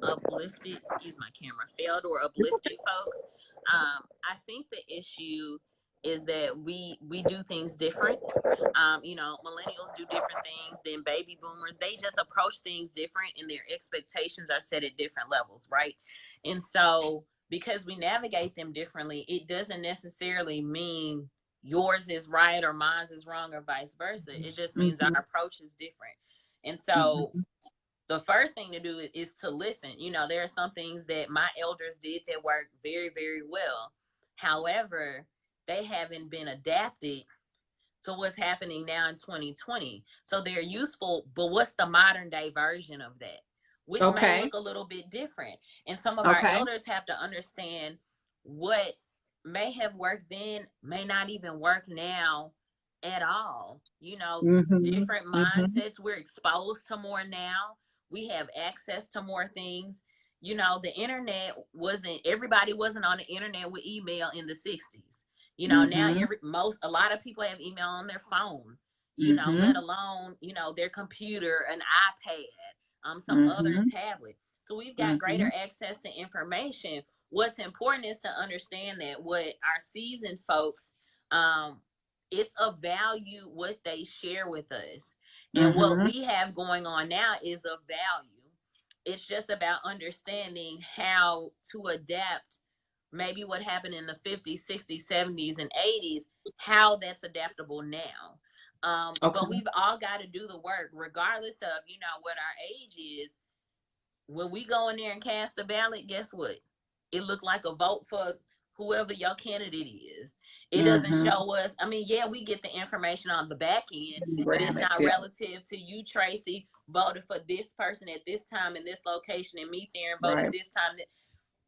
uplifted, excuse my camera, failed or uplifted folks. I think the issue is that we do things different. Millennials do different things than baby boomers. They just approach things different and their expectations are set at different levels, right? And so because we navigate them differently, it doesn't necessarily mean yours is right or mine is wrong or vice versa. It just means our approach is different. And so the first thing to do is to listen. There are some things that my elders did that worked very, very well. However, they haven't been adapted to what's happening now in 2020. So they're useful, but what's the modern day version of that? Which may look a little bit different. And some of our elders have to understand what may have worked then may not even work now at all. Different mindsets. We're exposed to more now. We have access to more things. The internet everybody wasn't on the internet with email in the 60s. Now a lot of people have email on their phone, let alone, their computer, an iPad, some other tablet. So we've got greater access to information. What's important is to understand that what our seasoned folks, it's of value what they share with us. And what we have going on now is of value. It's just about understanding how to adapt maybe what happened in the 50s, 60s, 70s, and 80s, how that's adaptable now. But we've all got to do the work, regardless of, what our age is. When we go in there and cast a ballot, guess what? It looked like a vote for whoever your candidate is. It doesn't show us. I mean, yeah, we get the information on the back end, but it's not relative to you, Tracy, voted for this person at this time in this location, and me, Theron, voted this time.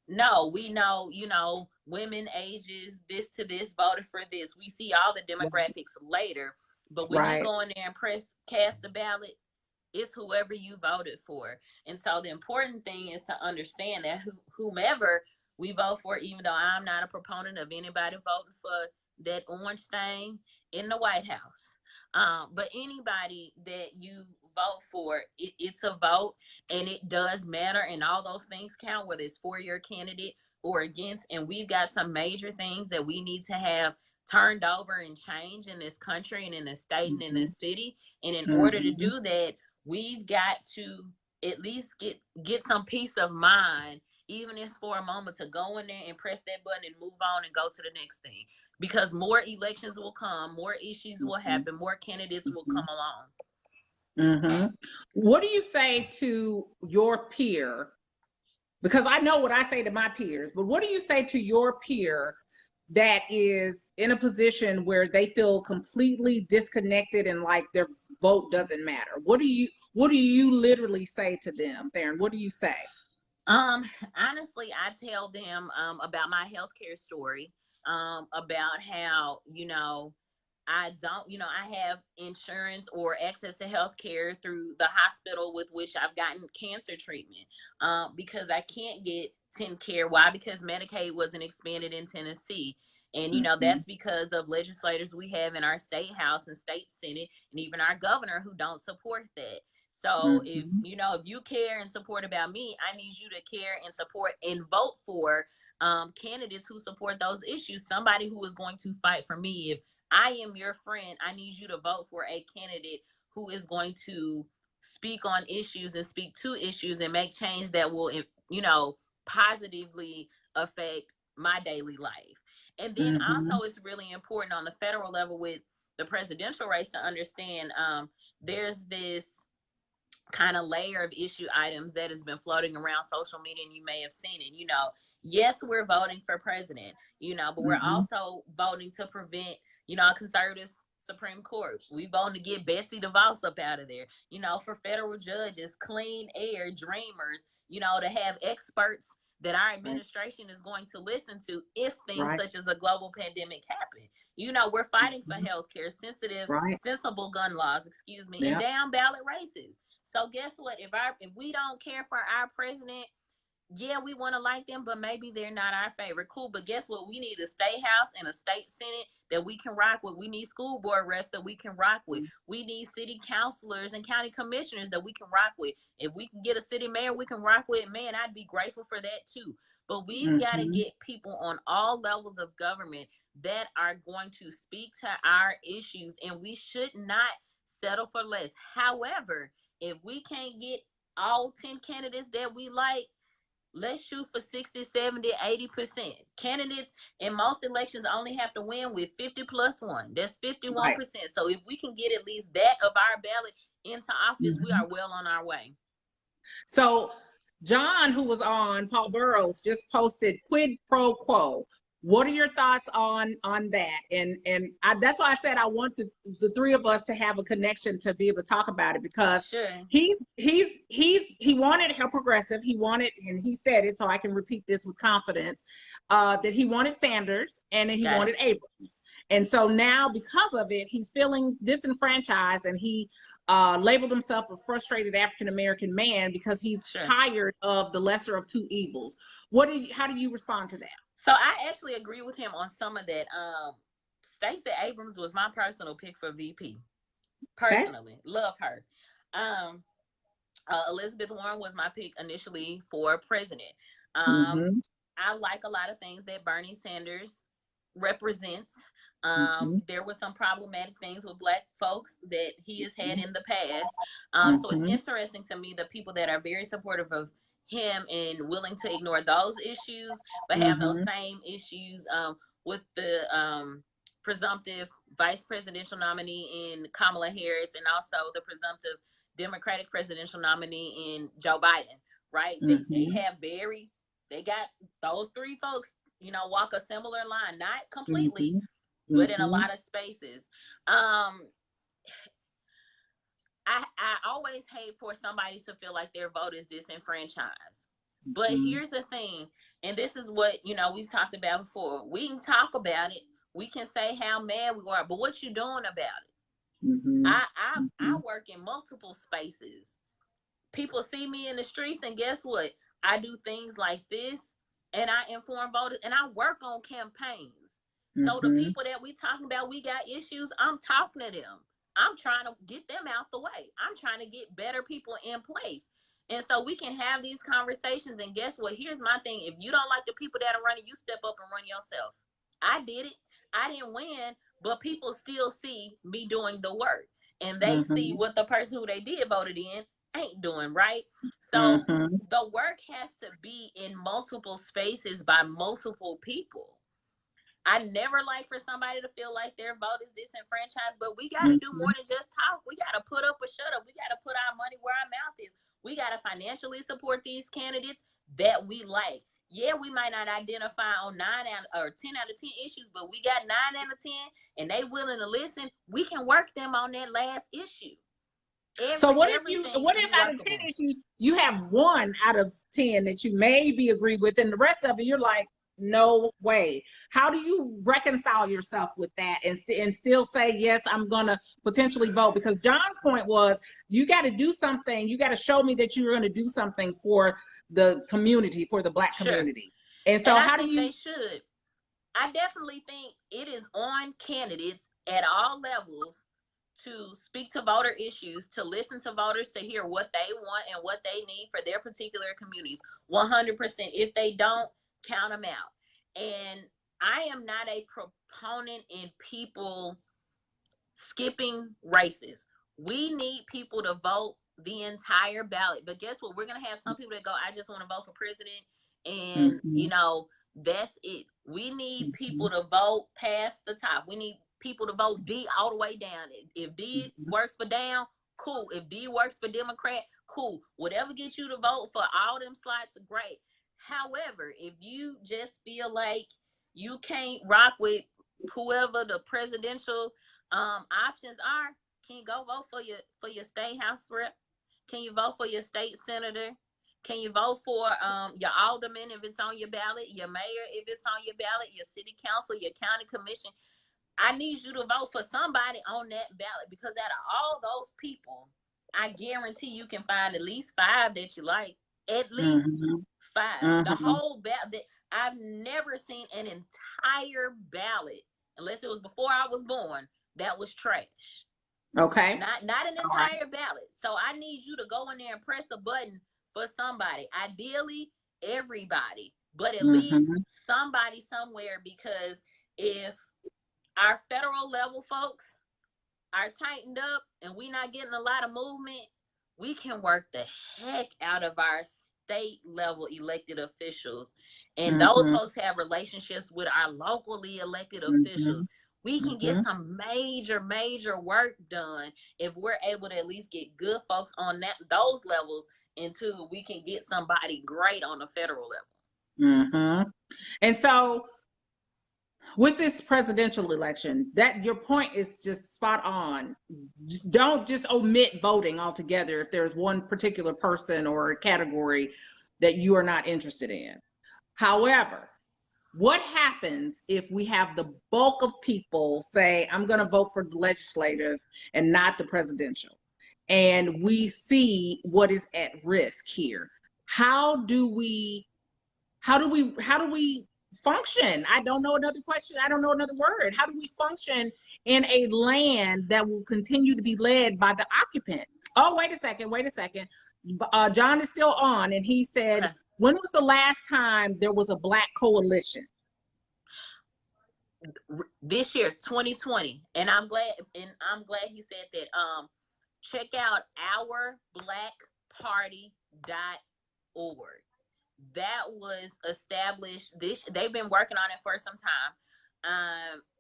No, we know, you know, women ages this to this voted for this. We see all the demographics later, but when you go in there and cast the ballot, it's whoever you voted for. And so the important thing is to understand that whomever we vote for, even though I'm not a proponent of anybody voting for that orange thing in the White House, but anybody that you vote for, it's a vote, and it does matter, and all those things count, whether it's for your candidate or against. And we've got some major things that we need to have turned over and change in this country and in the state and in the city. And in order to do that, we've got to at least get some peace of mind, even if it's for a moment, to go in there and press that button and move on and go to the next thing. Because more elections will come, more issues will happen, more candidates will come along. What do you say to your peer? Because I know what I say to my peers, but what do you say to your peer that is in a position where they feel completely disconnected and like their vote doesn't matter? What do you literally say to them, Theron? What do you say? Honestly, I tell them about my healthcare story, about how, you know, I have insurance or access to healthcare through the hospital with which I've gotten cancer treatment, because I can't get TennCare. Why? Because Medicaid wasn't expanded in Tennessee. And, you know, that's because of legislators we have in our state house and state senate, and even our governor, who don't support that. So if you care and support about me, I need you to care and support and vote for candidates who support those issues. Somebody who is going to fight for me. If I am your friend, I need you to vote for a candidate who is going to speak on issues and speak to issues and make change that will, you know, positively affect my daily life. And then also, it's really important on the federal level with the presidential race to understand there's this kind of layer of issue items that has been floating around social media, and you may have seen it. You know, yes, we're voting for president, you know, but we're also voting to prevent, you know, a conservative Supreme Court. We voting to get Betsy DeVos up out of there, you know, for federal judges, clean air, dreamers, you know, to have experts that our administration is going to listen to if things such as a global pandemic happen. You know, we're fighting for healthcare, sensible gun laws, and down ballot races. So guess what? If we don't care for our president, yeah, we want to like them, but maybe they're not our favorite. Cool, but guess what? We need a state house and a state senate that we can rock with. We need school board reps that we can rock with. We need city councilors and county commissioners that we can rock with. If we can get a city mayor we can rock with, man, I'd be grateful for that too. But we've got to get people on all levels of government that are going to speak to our issues, and we should not settle for less. However, if we can't get all 10 candidates that we like, let's shoot for 60, 70, 80%. Candidates in most elections only have to win with 50 plus 1. That's 51%. So if we can get at least that of our ballot into office, we are well on our way. So John, who was on, Paul Burrows, just posted quid pro quo. What are your thoughts on that? And that's why I said I want the three of us to have a connection to be able to talk about it, because he wanted Help Progressive. He wanted, and he said it, so I can repeat this with confidence, that he wanted Sanders and that he wanted Abrams. And so now, because of it, he's feeling disenfranchised, and he labeled himself a frustrated African-American man because he's tired of the lesser of two evils. How do you respond to that? So I actually agree with him on some of that. Stacey Abrams was my personal pick for VP. Personally, love her. Elizabeth Warren was my pick initially for president. I like a lot of things that Bernie Sanders represents. There were some problematic things with Black folks that he has had in the past. So it's interesting to me the people that are very supportive of him and willing to ignore those issues, but have those same issues with the presumptive vice presidential nominee in Kamala Harris, and also the presumptive Democratic presidential nominee in Joe Biden, right? They got those three folks walk a similar line, not completely, Mm-hmm. but in a Mm-hmm. lot of spaces. I always hate for somebody to feel like their vote is disenfranchised. But Mm-hmm. here's the thing, and this is what, we've talked about before. We can talk about it. We can say how mad we are, but what you doing about it? Mm-hmm. I work in multiple spaces. People see me in the streets, and guess what? I do things like this, and I inform voters, and I work on campaigns. So the Mm-hmm. people that we talking about, we got issues, I'm talking to them. I'm trying to get them out the way. I'm trying to get better people in place. And so we can have these conversations. And guess what? Here's my thing. If you don't like the people that are running, you step up and run yourself. I did it. I didn't win, but people still see me doing the work. And they see what the person who they did voted in ain't doing, right? So Mm-hmm. the work has to be in multiple spaces by multiple people. I never like for somebody to feel like their vote is disenfranchised, but we got to do more than just talk. We got to put up or shut up. We got to put our money where our mouth is. We got to financially support these candidates that we like. Yeah, we might not identify on 10 out of 10 issues, but we got 9 out of 10 and they willing to listen. We can work them on that last issue. So what if out of 10 workable. issues you have 1 out of 10 that you maybe agree with, and the rest of it you're like, no way? How do you reconcile yourself with that and still say, yes, I'm gonna potentially vote? Because John's point was, you got to do something. You got to show me that you're going to do something for the community, for the Black community. And so how do you? They should. I definitely think it is on candidates at all levels to speak to voter issues, to listen to voters, to hear what they want and what they need for their particular communities. 100%. If they don't, count them out. And I am not a proponent in people skipping races. We need people to vote the entire ballot. But guess what? We're going to have some people that go, I just want to vote for president. And, that's it. We need people to vote past the top. We need people to vote D all the way down. If D works for down, cool. If D works for Democrat, cool. Whatever gets you to vote for all them slots, great. However, if you just feel like you can't rock with whoever the presidential options are, can you go vote for your state house rep? Can you vote for your state senator? Can you vote for your alderman if it's on your ballot, your mayor if it's on your ballot, your city council, your county commission? I need you to vote for somebody on that ballot, because out of all those people, I guarantee you can find at least 5 that you like. At least 5. The whole ballot. I've never seen an entire ballot, unless it was before I was born, that was trash. Okay. Not an entire ballot. So I need you to go in there and press a button for somebody. Ideally, everybody, but at least somebody somewhere, because if our federal level folks are tightened up and we not getting a lot of movement, we can work the heck out of our state level elected officials. And those folks have relationships with our locally elected officials. We can get some major work done if we're able to at least get good folks on those levels until we can get somebody great on the federal level. And so with this presidential election, that your point is just spot on. Don't just omit voting altogether if there's one particular person or category that you are not interested in. However, what happens if we have the bulk of people say, I'm going to vote for the legislative and not the presidential? And we see what is at risk here. How do we function? I don't know another question. I don't know another word. How do we function in a land that will continue to be led by the occupant? Oh, wait a second. John is still on, and he said, when was the last time there was a Black coalition? This year, 2020. And I'm glad he said that. Check out ourblackparty.org. That was established they've been working on it for some time.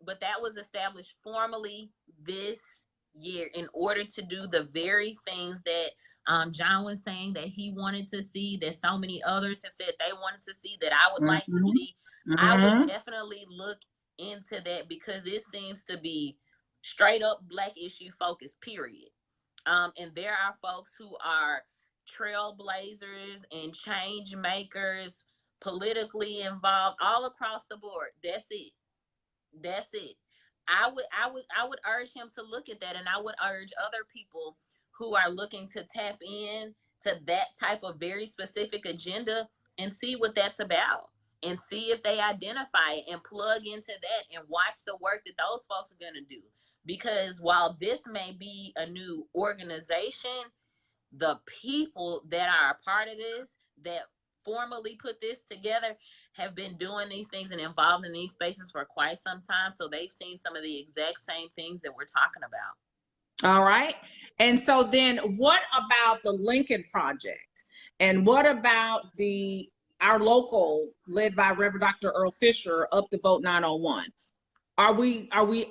But that was established formally this year in order to do the very things that John was saying that he wanted to see, that so many others have said they wanted to see, that I would like to see. I would Mm-hmm. definitely look into that because it seems to be straight up Black issue focused, period. And there are folks who are trailblazers and change makers, politically involved all across the board. That's it. That's it. I would urge him to look at that, and I would urge other people who are looking to tap in to that type of very specific agenda and see what that's about, and see if they identify it and plug into that and watch the work that those folks are going to do. Because while this may be a new organization, the people that are a part of this, that formally put this together, have been doing these things and involved in these spaces for quite some time. So they've seen some of the exact same things that we're talking about. All right. And so then what about the Lincoln Project? And what about our local, led by Reverend Dr. Earl Fisher, Up the Vote 901? Are we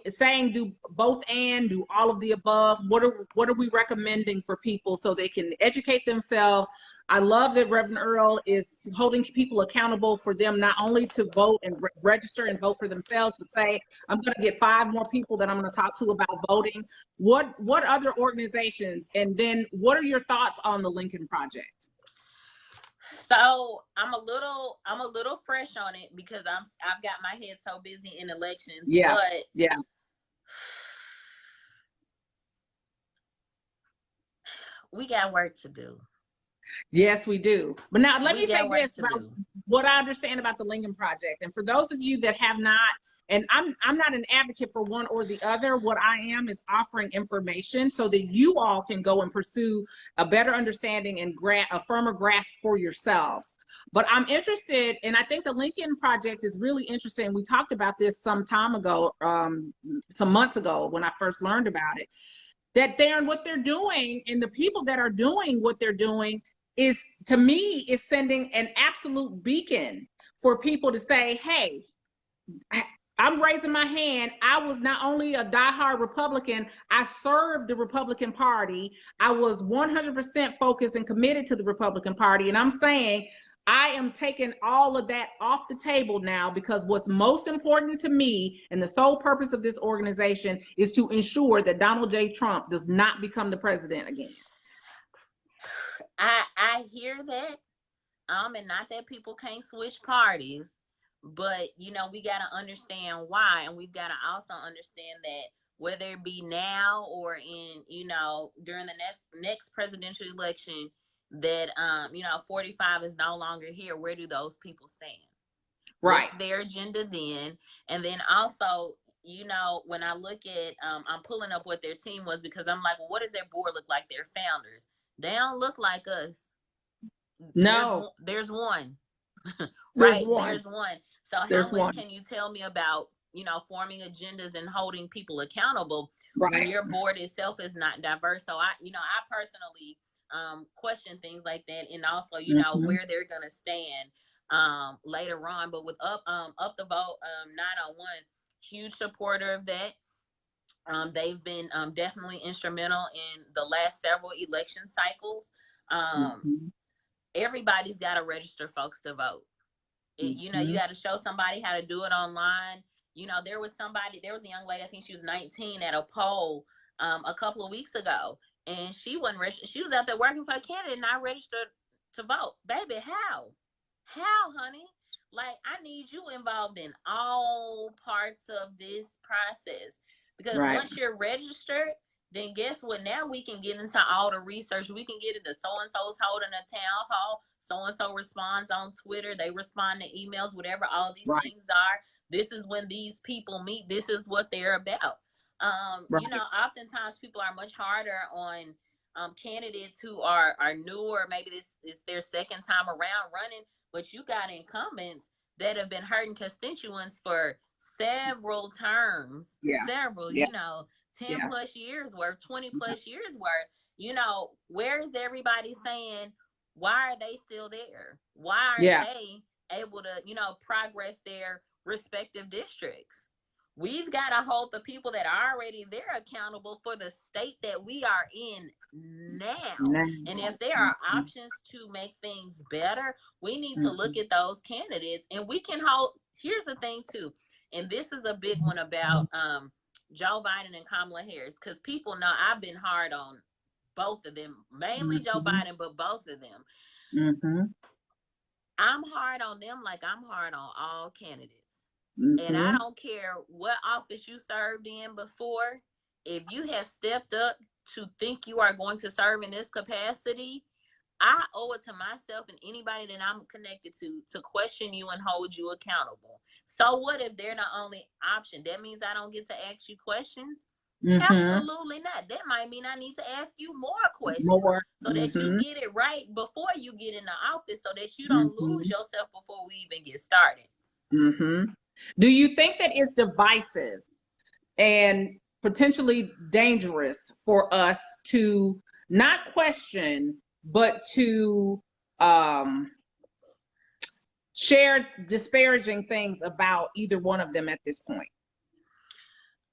saying do both and do all of the above? What are we recommending for people so they can educate themselves? I love that Reverend Earl is holding people accountable for them not only to vote and register and vote for themselves, but say, I'm going to get 5 more people that I'm going to talk to about voting. What other organizations? And then what are your thoughts on the Lincoln Project? So I'm a little fresh on it because I've got my head so busy in elections. Yeah. But yeah. We got work to do. Yes, we do. But now let me say this about what I understand about the Lincoln Project. And for those of you that have not, and I'm not an advocate for one or the other, what I am is offering information so that you all can go and pursue a better understanding and a firmer grasp for yourselves. But I'm interested, and I think the Lincoln Project is really interesting. We talked about this some time ago, some months ago when I first learned about it, that what they're doing and the people that are doing what they're doing is, to me, is sending an absolute beacon for people to say, hey, I'm raising my hand. I was not only a diehard Republican, I served the Republican Party. I was 100% focused and committed to the Republican Party. And I'm saying I am taking all of that off the table now, because what's most important to me and the sole purpose of this organization is to ensure that Donald J. Trump does not become the president again. I hear that, and not that people can't switch parties, but we got to understand why, and we've got to also understand that whether it be now or in during the next presidential election, that 45 is no longer here. Where do those people stand? Right. What's their agenda then? And then also, when I look at, I'm pulling up what their team was, because I'm like, well, what does their board look like? Their founders. They don't look like us. No. There's one. Right. There's one. So how much can you tell me about, forming agendas and holding people accountable when your board itself is not diverse? So I personally question things like that, and also, where they're going to stand later on. But with Up the Vote 901, huge supporter of that. They've been definitely instrumental in the last several election cycles. Everybody's got to register folks to vote. You got to show somebody how to do it online. There was a young lady, I think she was 19, at a poll a couple of weeks ago, and she wasn't registered. She was out there working for a candidate and not registered to vote. Baby, how, honey? Like, I need you involved in all parts of this process, because once you're registered, then guess what? Now we can get into all the research. We can get into so-and-so's holding a town hall. So-and-so responds on Twitter. They respond to emails, whatever all these things are. This is when these people meet. This is what they're about. Oftentimes people are much harder on candidates who are newer. Maybe this is their second time around running, but you got incumbents that have been hurting constituents for several terms, 10 plus years worth, 20 plus years worth. Where is everybody saying, why are they still there? Why are they able to, progress their respective districts? We've got to hold the people that are already there accountable for the state that we are in now. And if there are options to make things better, we need to look at those candidates, and we can hold here's the thing too, and this is a big one about Joe Biden and Kamala Harris, because people know I've been hard on both of them, mainly Joe Mm-hmm. Biden, but both of them. Mm-hmm. I'm hard on them like I'm hard on all candidates. And I Mm-hmm. don't care what office you served in before. If you have stepped up to think you are going to serve in this capacity, I owe it to myself and anybody that I'm connected to question you and hold you accountable. So what if they're the only option? That means I don't get to ask you questions? Mm-hmm. Absolutely not. That might mean I need to ask you more questions More. so that you Mm-hmm. get it right before you get in the office, so that you don't Mm-hmm. lose yourself before we even get started. Mm-hmm. Do you think that it's divisive and potentially dangerous for us to not question, but to share disparaging things about either one of them at this point?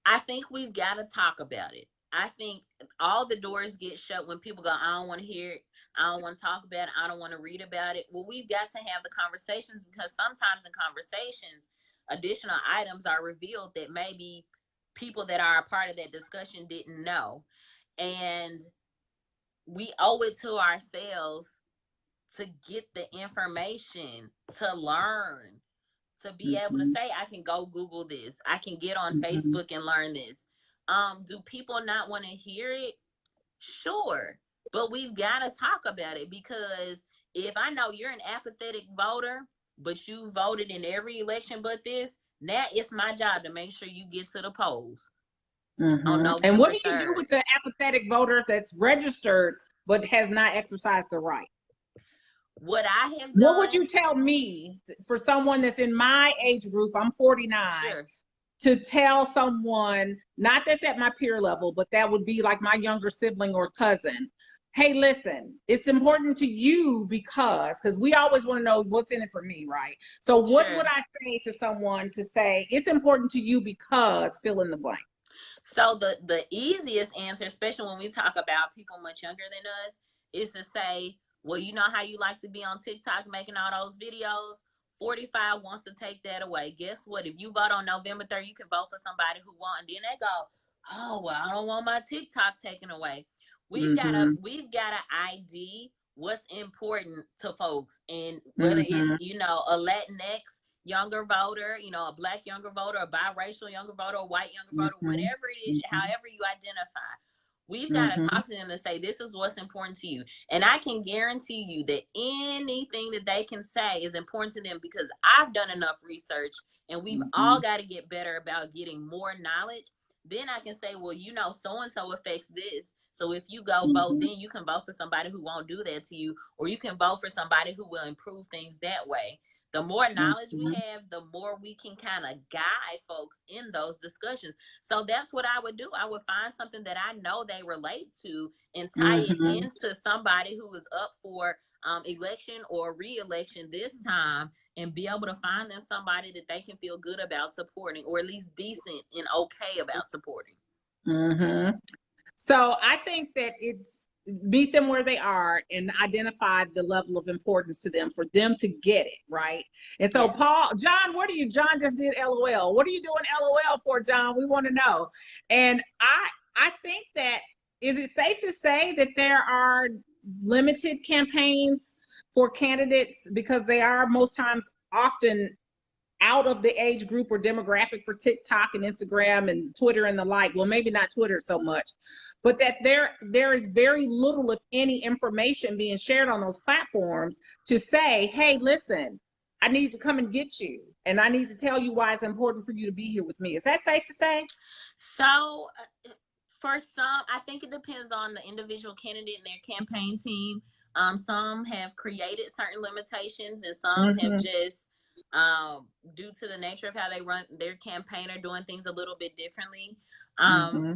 I think we've got to talk about it. I think all the doors get shut when people go, I don't want to hear it. I don't want to talk about it. I don't want to read about it. Well, we've got to have the conversations, because sometimes in conversations, additional items are revealed that maybe people that are a part of that discussion didn't know. And we owe it to ourselves to get the information, to learn, to be able to Mm-hmm. say, I can go Google this, I can get on Mm-hmm. Facebook and learn this. Do people not want to hear it? Sure, but we've got to talk about it, because if I know you're an apathetic voter, but you voted in every election but this, now it's my job to make sure you get to the polls on Mm-hmm. And what November do you do 3rd. with the apathetic voter that's registered but has not exercised the right? What I have What would done, you tell me for someone that's in my age group? I'm 49. sure, To tell someone, not that's at my peer level, but that would be like my younger sibling or cousin, hey, listen, it's important to you because we always want to know what's in it for me, right? So what sure. would I say to someone to say it's important to you because fill in the blank? So the easiest answer, especially when we talk about people much younger than us, is to say, well, you know how you like to be on TikTok making all those videos? 45 wants to take that away. Guess what? If you vote on November 3rd, you can vote for somebody who won. And then they go, oh, well, I don't want my TikTok taken away. Mm-hmm. We've gotta ID what's important to folks. And whether Mm-hmm. it's, a Latinx younger voter, a black younger voter, a biracial younger voter, a white younger voter, Mm-hmm. whatever it is, Mm-hmm. however you identify, we've got to Mm-hmm. talk to them to say, this is what's important to you. And I can guarantee you that anything that they can say is important to them, because I've done enough research, and we've Mm-hmm. all got to get better about getting more knowledge. Then I can say, well, so and so affects this. So if you go vote, Mm-hmm. then you can vote for somebody who won't do that to you, or you can vote for somebody who will improve things that way. The more knowledge we Mm-hmm. have, the more we can kind of guide folks in those discussions. So that's what I would do. I would find something that I know they relate to and tie it Mm-hmm. into somebody who is up for election or re-election this time, and be able to find them somebody that they can feel good about supporting, or at least decent and okay about supporting. Mm-hmm. So I think that it's meet them where they are and identify the level of importance to them for them to get it, right? And so Yes. John, John just did LOL. What are you doing LOL for, John? We want to know. And I think that, is it safe to say that there are limited campaigns for candidates because they are most times often out of the age group or demographic for TikTok and Instagram and Twitter and the like? Well, maybe not Twitter so much, but that there is very little, if any, information being shared on those platforms to say, hey, listen, I need to come and get you, and I need to tell you why it's important for you to be here with me. Is that safe to say? So for some, I think it depends on the individual candidate and their campaign team. Some have created certain limitations, and some have Mm-hmm. just, due to the nature of how they run their campaign, are doing things a little bit differently. Mm-hmm.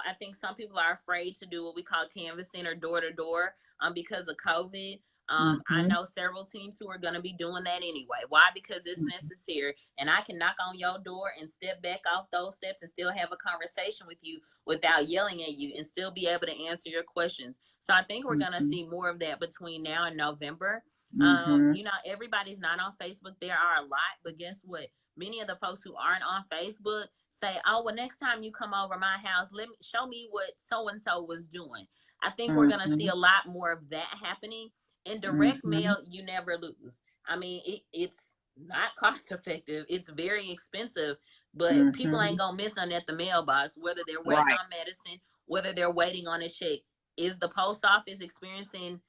I think some people are afraid to do what we call canvassing or door to door because of COVID. I know several teams who are going to be doing that anyway. Why? Because it's necessary. And I can knock on your door and step back off those steps and still have a conversation with you without yelling at you and still be able to answer your questions. So I think we're going to see more of that between now and November. You know, everybody's not on Facebook. There are a lot, but guess what? Many of the folks who aren't on Facebook say, oh, well, next time you come over my house, show me what so-and-so was doing. I think we're going to see a lot more of that happening. In direct mail, you never lose. I mean, it's not cost effective. It's very expensive, but people ain't going to miss nothing at the mailbox, whether they're waiting on medicine, whether they're waiting on a check. Is the post office experiencing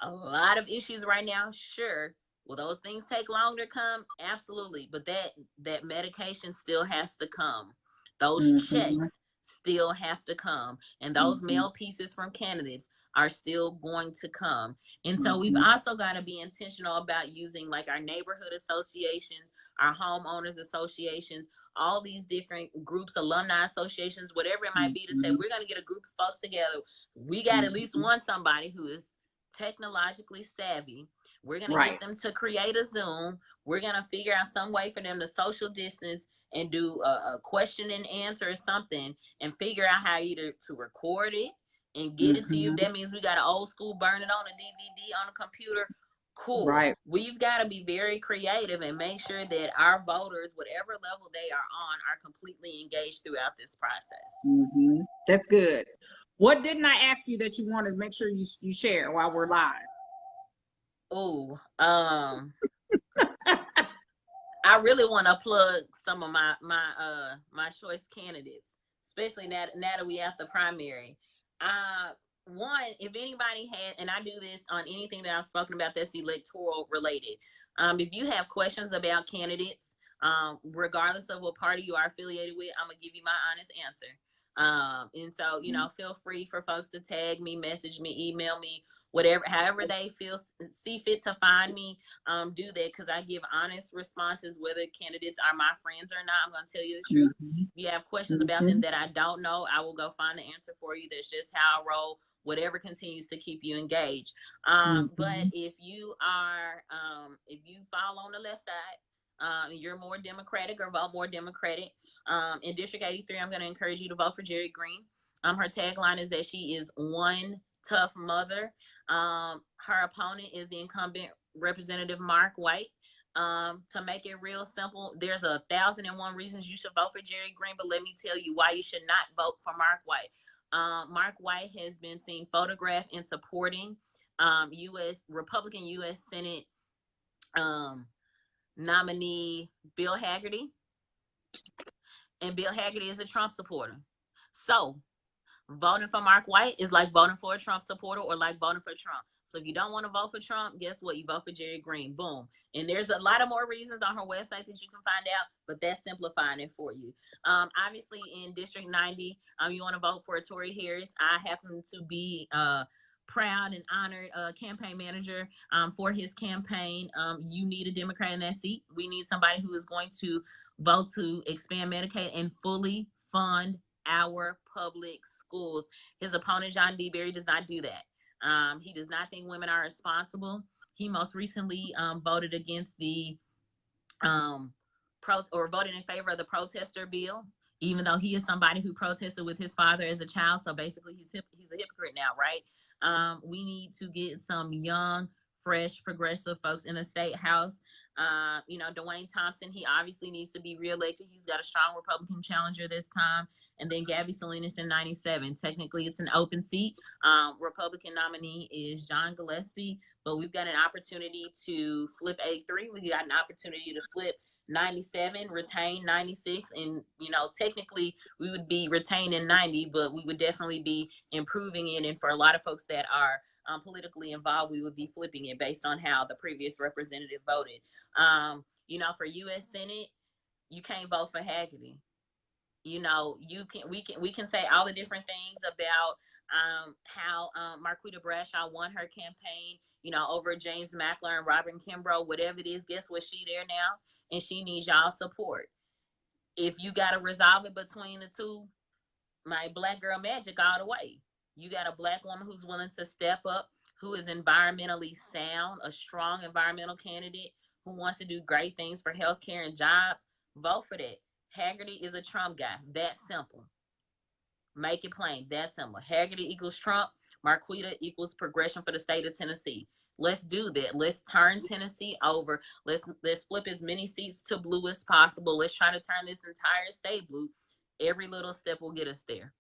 a lot of issues right now? Sure. Will those things take longer to come? Absolutely. But that medication still has to come. Those checks still have to come. And those mail pieces from candidates are still going to come. And so we've also got to be intentional about using like our neighborhood associations, our homeowners associations, all these different groups, alumni associations, whatever it might be, to say, we're going to get a group of folks together. We got at least one somebody who is technologically savvy. We're going to get them to create a Zoom. We're going to figure out some way for them to social distance and do a question and answer or something, and figure out how either to record it and get it to you. That means we got an old school, burn it on a DVD on a computer. Cool. Right. We've got to be very creative and make sure that our voters, whatever level they are on, are completely engaged throughout this process. That's good. What didn't I ask you that you wanted to make sure you share while we're live? Oh, I really want to plug some of my choice candidates, especially now that we at the primary. One, if anybody had, and I do this on anything that I've spoken about that's electoral related, if you have questions about candidates, regardless of what party you are affiliated with, I'm gonna give you my honest answer. And so, you know, feel free for folks to tag me, message me, email me, whatever, however they see fit to find me, do that, because I give honest responses, whether candidates are my friends or not. I'm going to tell you the truth. If you have questions about them that I don't know, I will go find the answer for you. That's just how I roll, whatever continues to keep you engaged. But if you are, if you fall on the left side, you're more Democratic or vote more Democratic, in District 83, I'm going to encourage you to vote for Jerry Green. Her tagline is that she is one tough mother. Her opponent is the incumbent Representative Mark White. To make it real simple, there's 1,001 reasons you should vote for Jerry Green, but let me tell you why you should not vote for Mark White. Mark White has been seen photographed in supporting Republican U.S. Senate nominee Bill Hagerty, and Bill Hagerty is a Trump supporter. So voting for Mark White is like voting for a Trump supporter or like voting for Trump. So if you don't want to vote for Trump, guess what? You vote for Jerry Green. Boom. And there's a lot of more reasons on her website that you can find out, but that's simplifying it for you. Obviously, in District 90, you want to vote for Tory Harris. I happen to be proud and honored campaign manager for his campaign. You need a Democrat in that seat. We need somebody who is going to vote to expand Medicaid and fully fund our public schools. His opponent, John DeBerry, does not do that. He does not think women are responsible. He most recently voted against the voted in favor of the protester bill, even though he is somebody who protested with his father as a child. So basically he's a hypocrite now, right? We need to get some young, fresh, progressive folks in the state house. You know, Dwayne Thompson, he obviously needs to be reelected. He's got a strong Republican challenger this time. And then Gabby Salinas in 97. Technically, it's an open seat. Republican nominee is John Gillespie, but we've got an opportunity to flip 83. We got an opportunity to flip 97, retain 96. And, you know, technically we would be retaining 90, but we would definitely be improving it. And for a lot of folks that are politically involved, we would be flipping it based on how the previous representative voted. You know, for U.S. Senate, you can't vote for Hagerty. You know, we can say all the different things about how Marquita Bradshaw won her campaign, you know, over James Mackler and Robin Kimbrough, whatever it is. Guess what? She there now, and she needs y'all support. If you got to resolve it between the two, my Black girl magic all the way. You got a Black woman who's willing to step up, who is environmentally sound, a strong environmental candidate who wants to do great things for healthcare and jobs, vote for that. Haggerty is a Trump guy. That simple. Make it plain. That simple. Haggerty equals Trump. Marquita equals progression for the state of Tennessee. Let's do that. Let's turn Tennessee over. Let's flip as many seats to blue as possible. Let's try to turn this entire state blue. Every little step will get us there.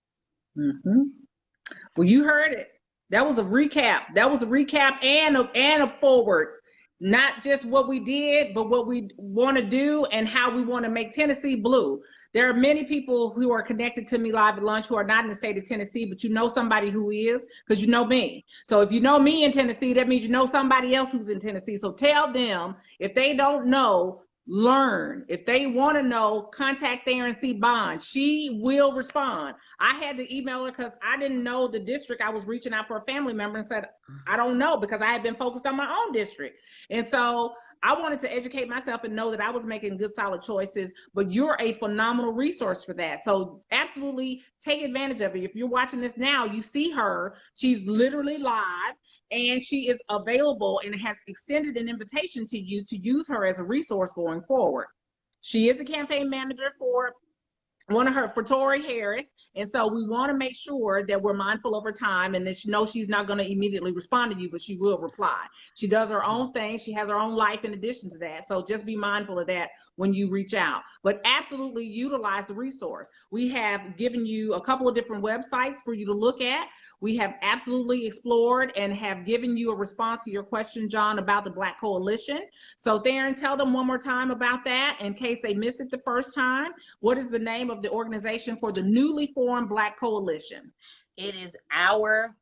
Well, you heard it. That was a recap. That was a recap and a forward. Not just what we did, but what we want to do and how we want to make Tennessee blue. There are many people who are connected to me live at lunch who are not in the state of Tennessee, but you know somebody who is, because you know me. So if you know me in Tennessee, that means you know somebody else who's in Tennessee. So tell them, if they don't know, learn. If they want to know, contact Theron C. Bond. She will respond. I had to email her because I didn't know the district. I was reaching out for a family member and said, I don't know, because I had been focused on my own district. And so I wanted to educate myself and know that I was making good, solid choices, but you're a phenomenal resource for that. So absolutely take advantage of it. If you're watching this now, you see her. She's literally live and she is available and has extended an invitation to you to use her as a resource going forward. She is a campaign manager for Tori Harris. And so we want to make sure that we're mindful of her time and that she knows she's not going to immediately respond to you, but she will reply. She does her own thing. She has her own life in addition to that. So just be mindful of that when you reach out, but absolutely utilize the resource. We have given you a couple of different websites for you to look at. We have absolutely explored and have given you a response to your question, John, about the Black Coalition. So Theron, tell them one more time about that in case they missed it the first time. What is the name of the organization for the newly formed Black Coalition? It is ourblackparty.org.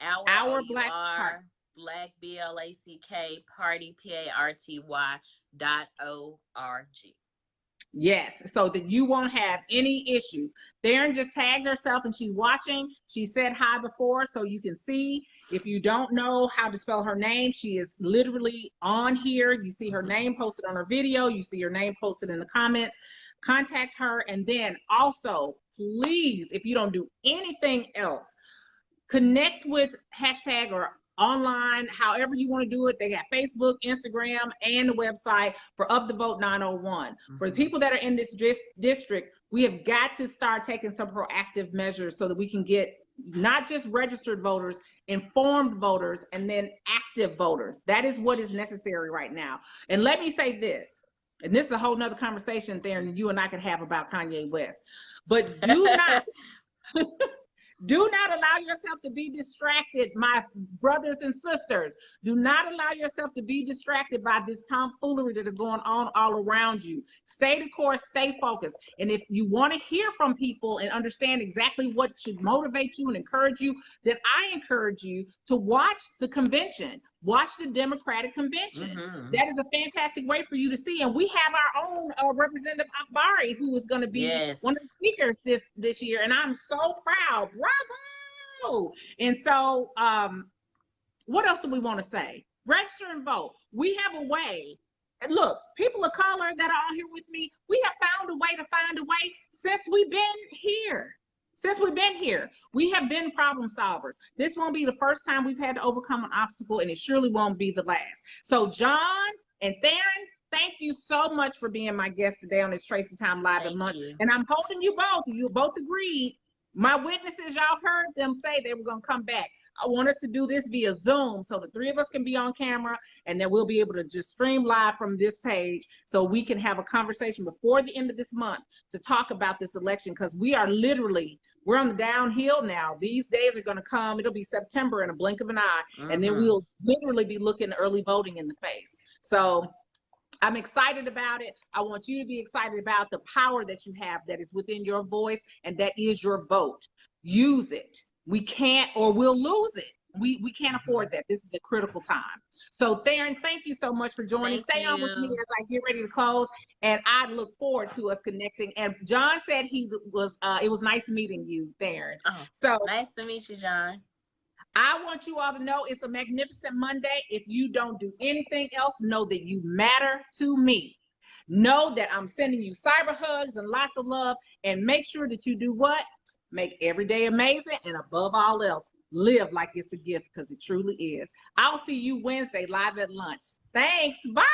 Our Black Party. Black BLACK party PARTY.org. Yes, so that you won't have any issue. Theron just tagged herself and she's watching. She said hi before, so you can see. If you don't know how to spell her name, she is literally on here. You see her name posted on her video. You see her name posted in the comments. Contact her. And then also, please, if you don't do anything else, connect with hashtag or online, however you want to do it. They got Facebook, Instagram, and the website for Up the Vote 901. For the people that are in this district, we have got to start taking some proactive measures so that we can get not just registered voters, informed voters, and then active voters. That is what is necessary right now. And let me say this, and this is a whole nother conversation there and you and I could have about Kanye West, but do not do not allow yourself to be distracted, my brothers and sisters. Do not allow yourself to be distracted by this tomfoolery that is going on all around you. Stay the course, stay focused. And if you want to hear from people and understand exactly what should motivate you and encourage you, then I encourage you to watch the convention. Watch the Democratic convention. That is a fantastic way for you to see. And we have our own Representative Akbari, who is going to be one of the speakers this year. And I'm so proud. Bravo! And so what else do we want to say? Register and vote. We have a way. And look, people of color that are on here with me, we have found a way to find a way since we've been here. Since we've been here, we have been problem solvers. This won't be the first time we've had to overcome an obstacle, and it surely won't be the last. So John and Theron, thank you so much for being my guest today on this Tracy Time Live at Lunch. And I'm holding you both. You both agreed. My witnesses, y'all heard them say they were going to come back. I want us to do this via Zoom so the three of us can be on camera, and then we'll be able to just stream live from this page so we can have a conversation before the end of this month to talk about this election, because we are literally, we're on the downhill now. These days are going to come. It'll be September in a blink of an eye, and then we'll literally be looking early voting in the face. So I'm excited about it. I want you to be excited about the power that you have that is within your voice, and that is your vote. Use it. We can't, or we'll lose it. We can't afford that. This is a critical time. So Theron, thank you so much for joining. Stay on with me as I get ready to close, and I look forward to us connecting. And John said it was nice meeting you, Theron. So nice to meet you, John. I want you all to know it's a magnificent Monday. If you don't do anything else, know that you matter to me. Know that I'm sending you cyber hugs and lots of love, and make sure that you do what? Make every day amazing, and above all else, live like it's a gift because it truly is. I'll see you Wednesday live at lunch. Thanks. Bye.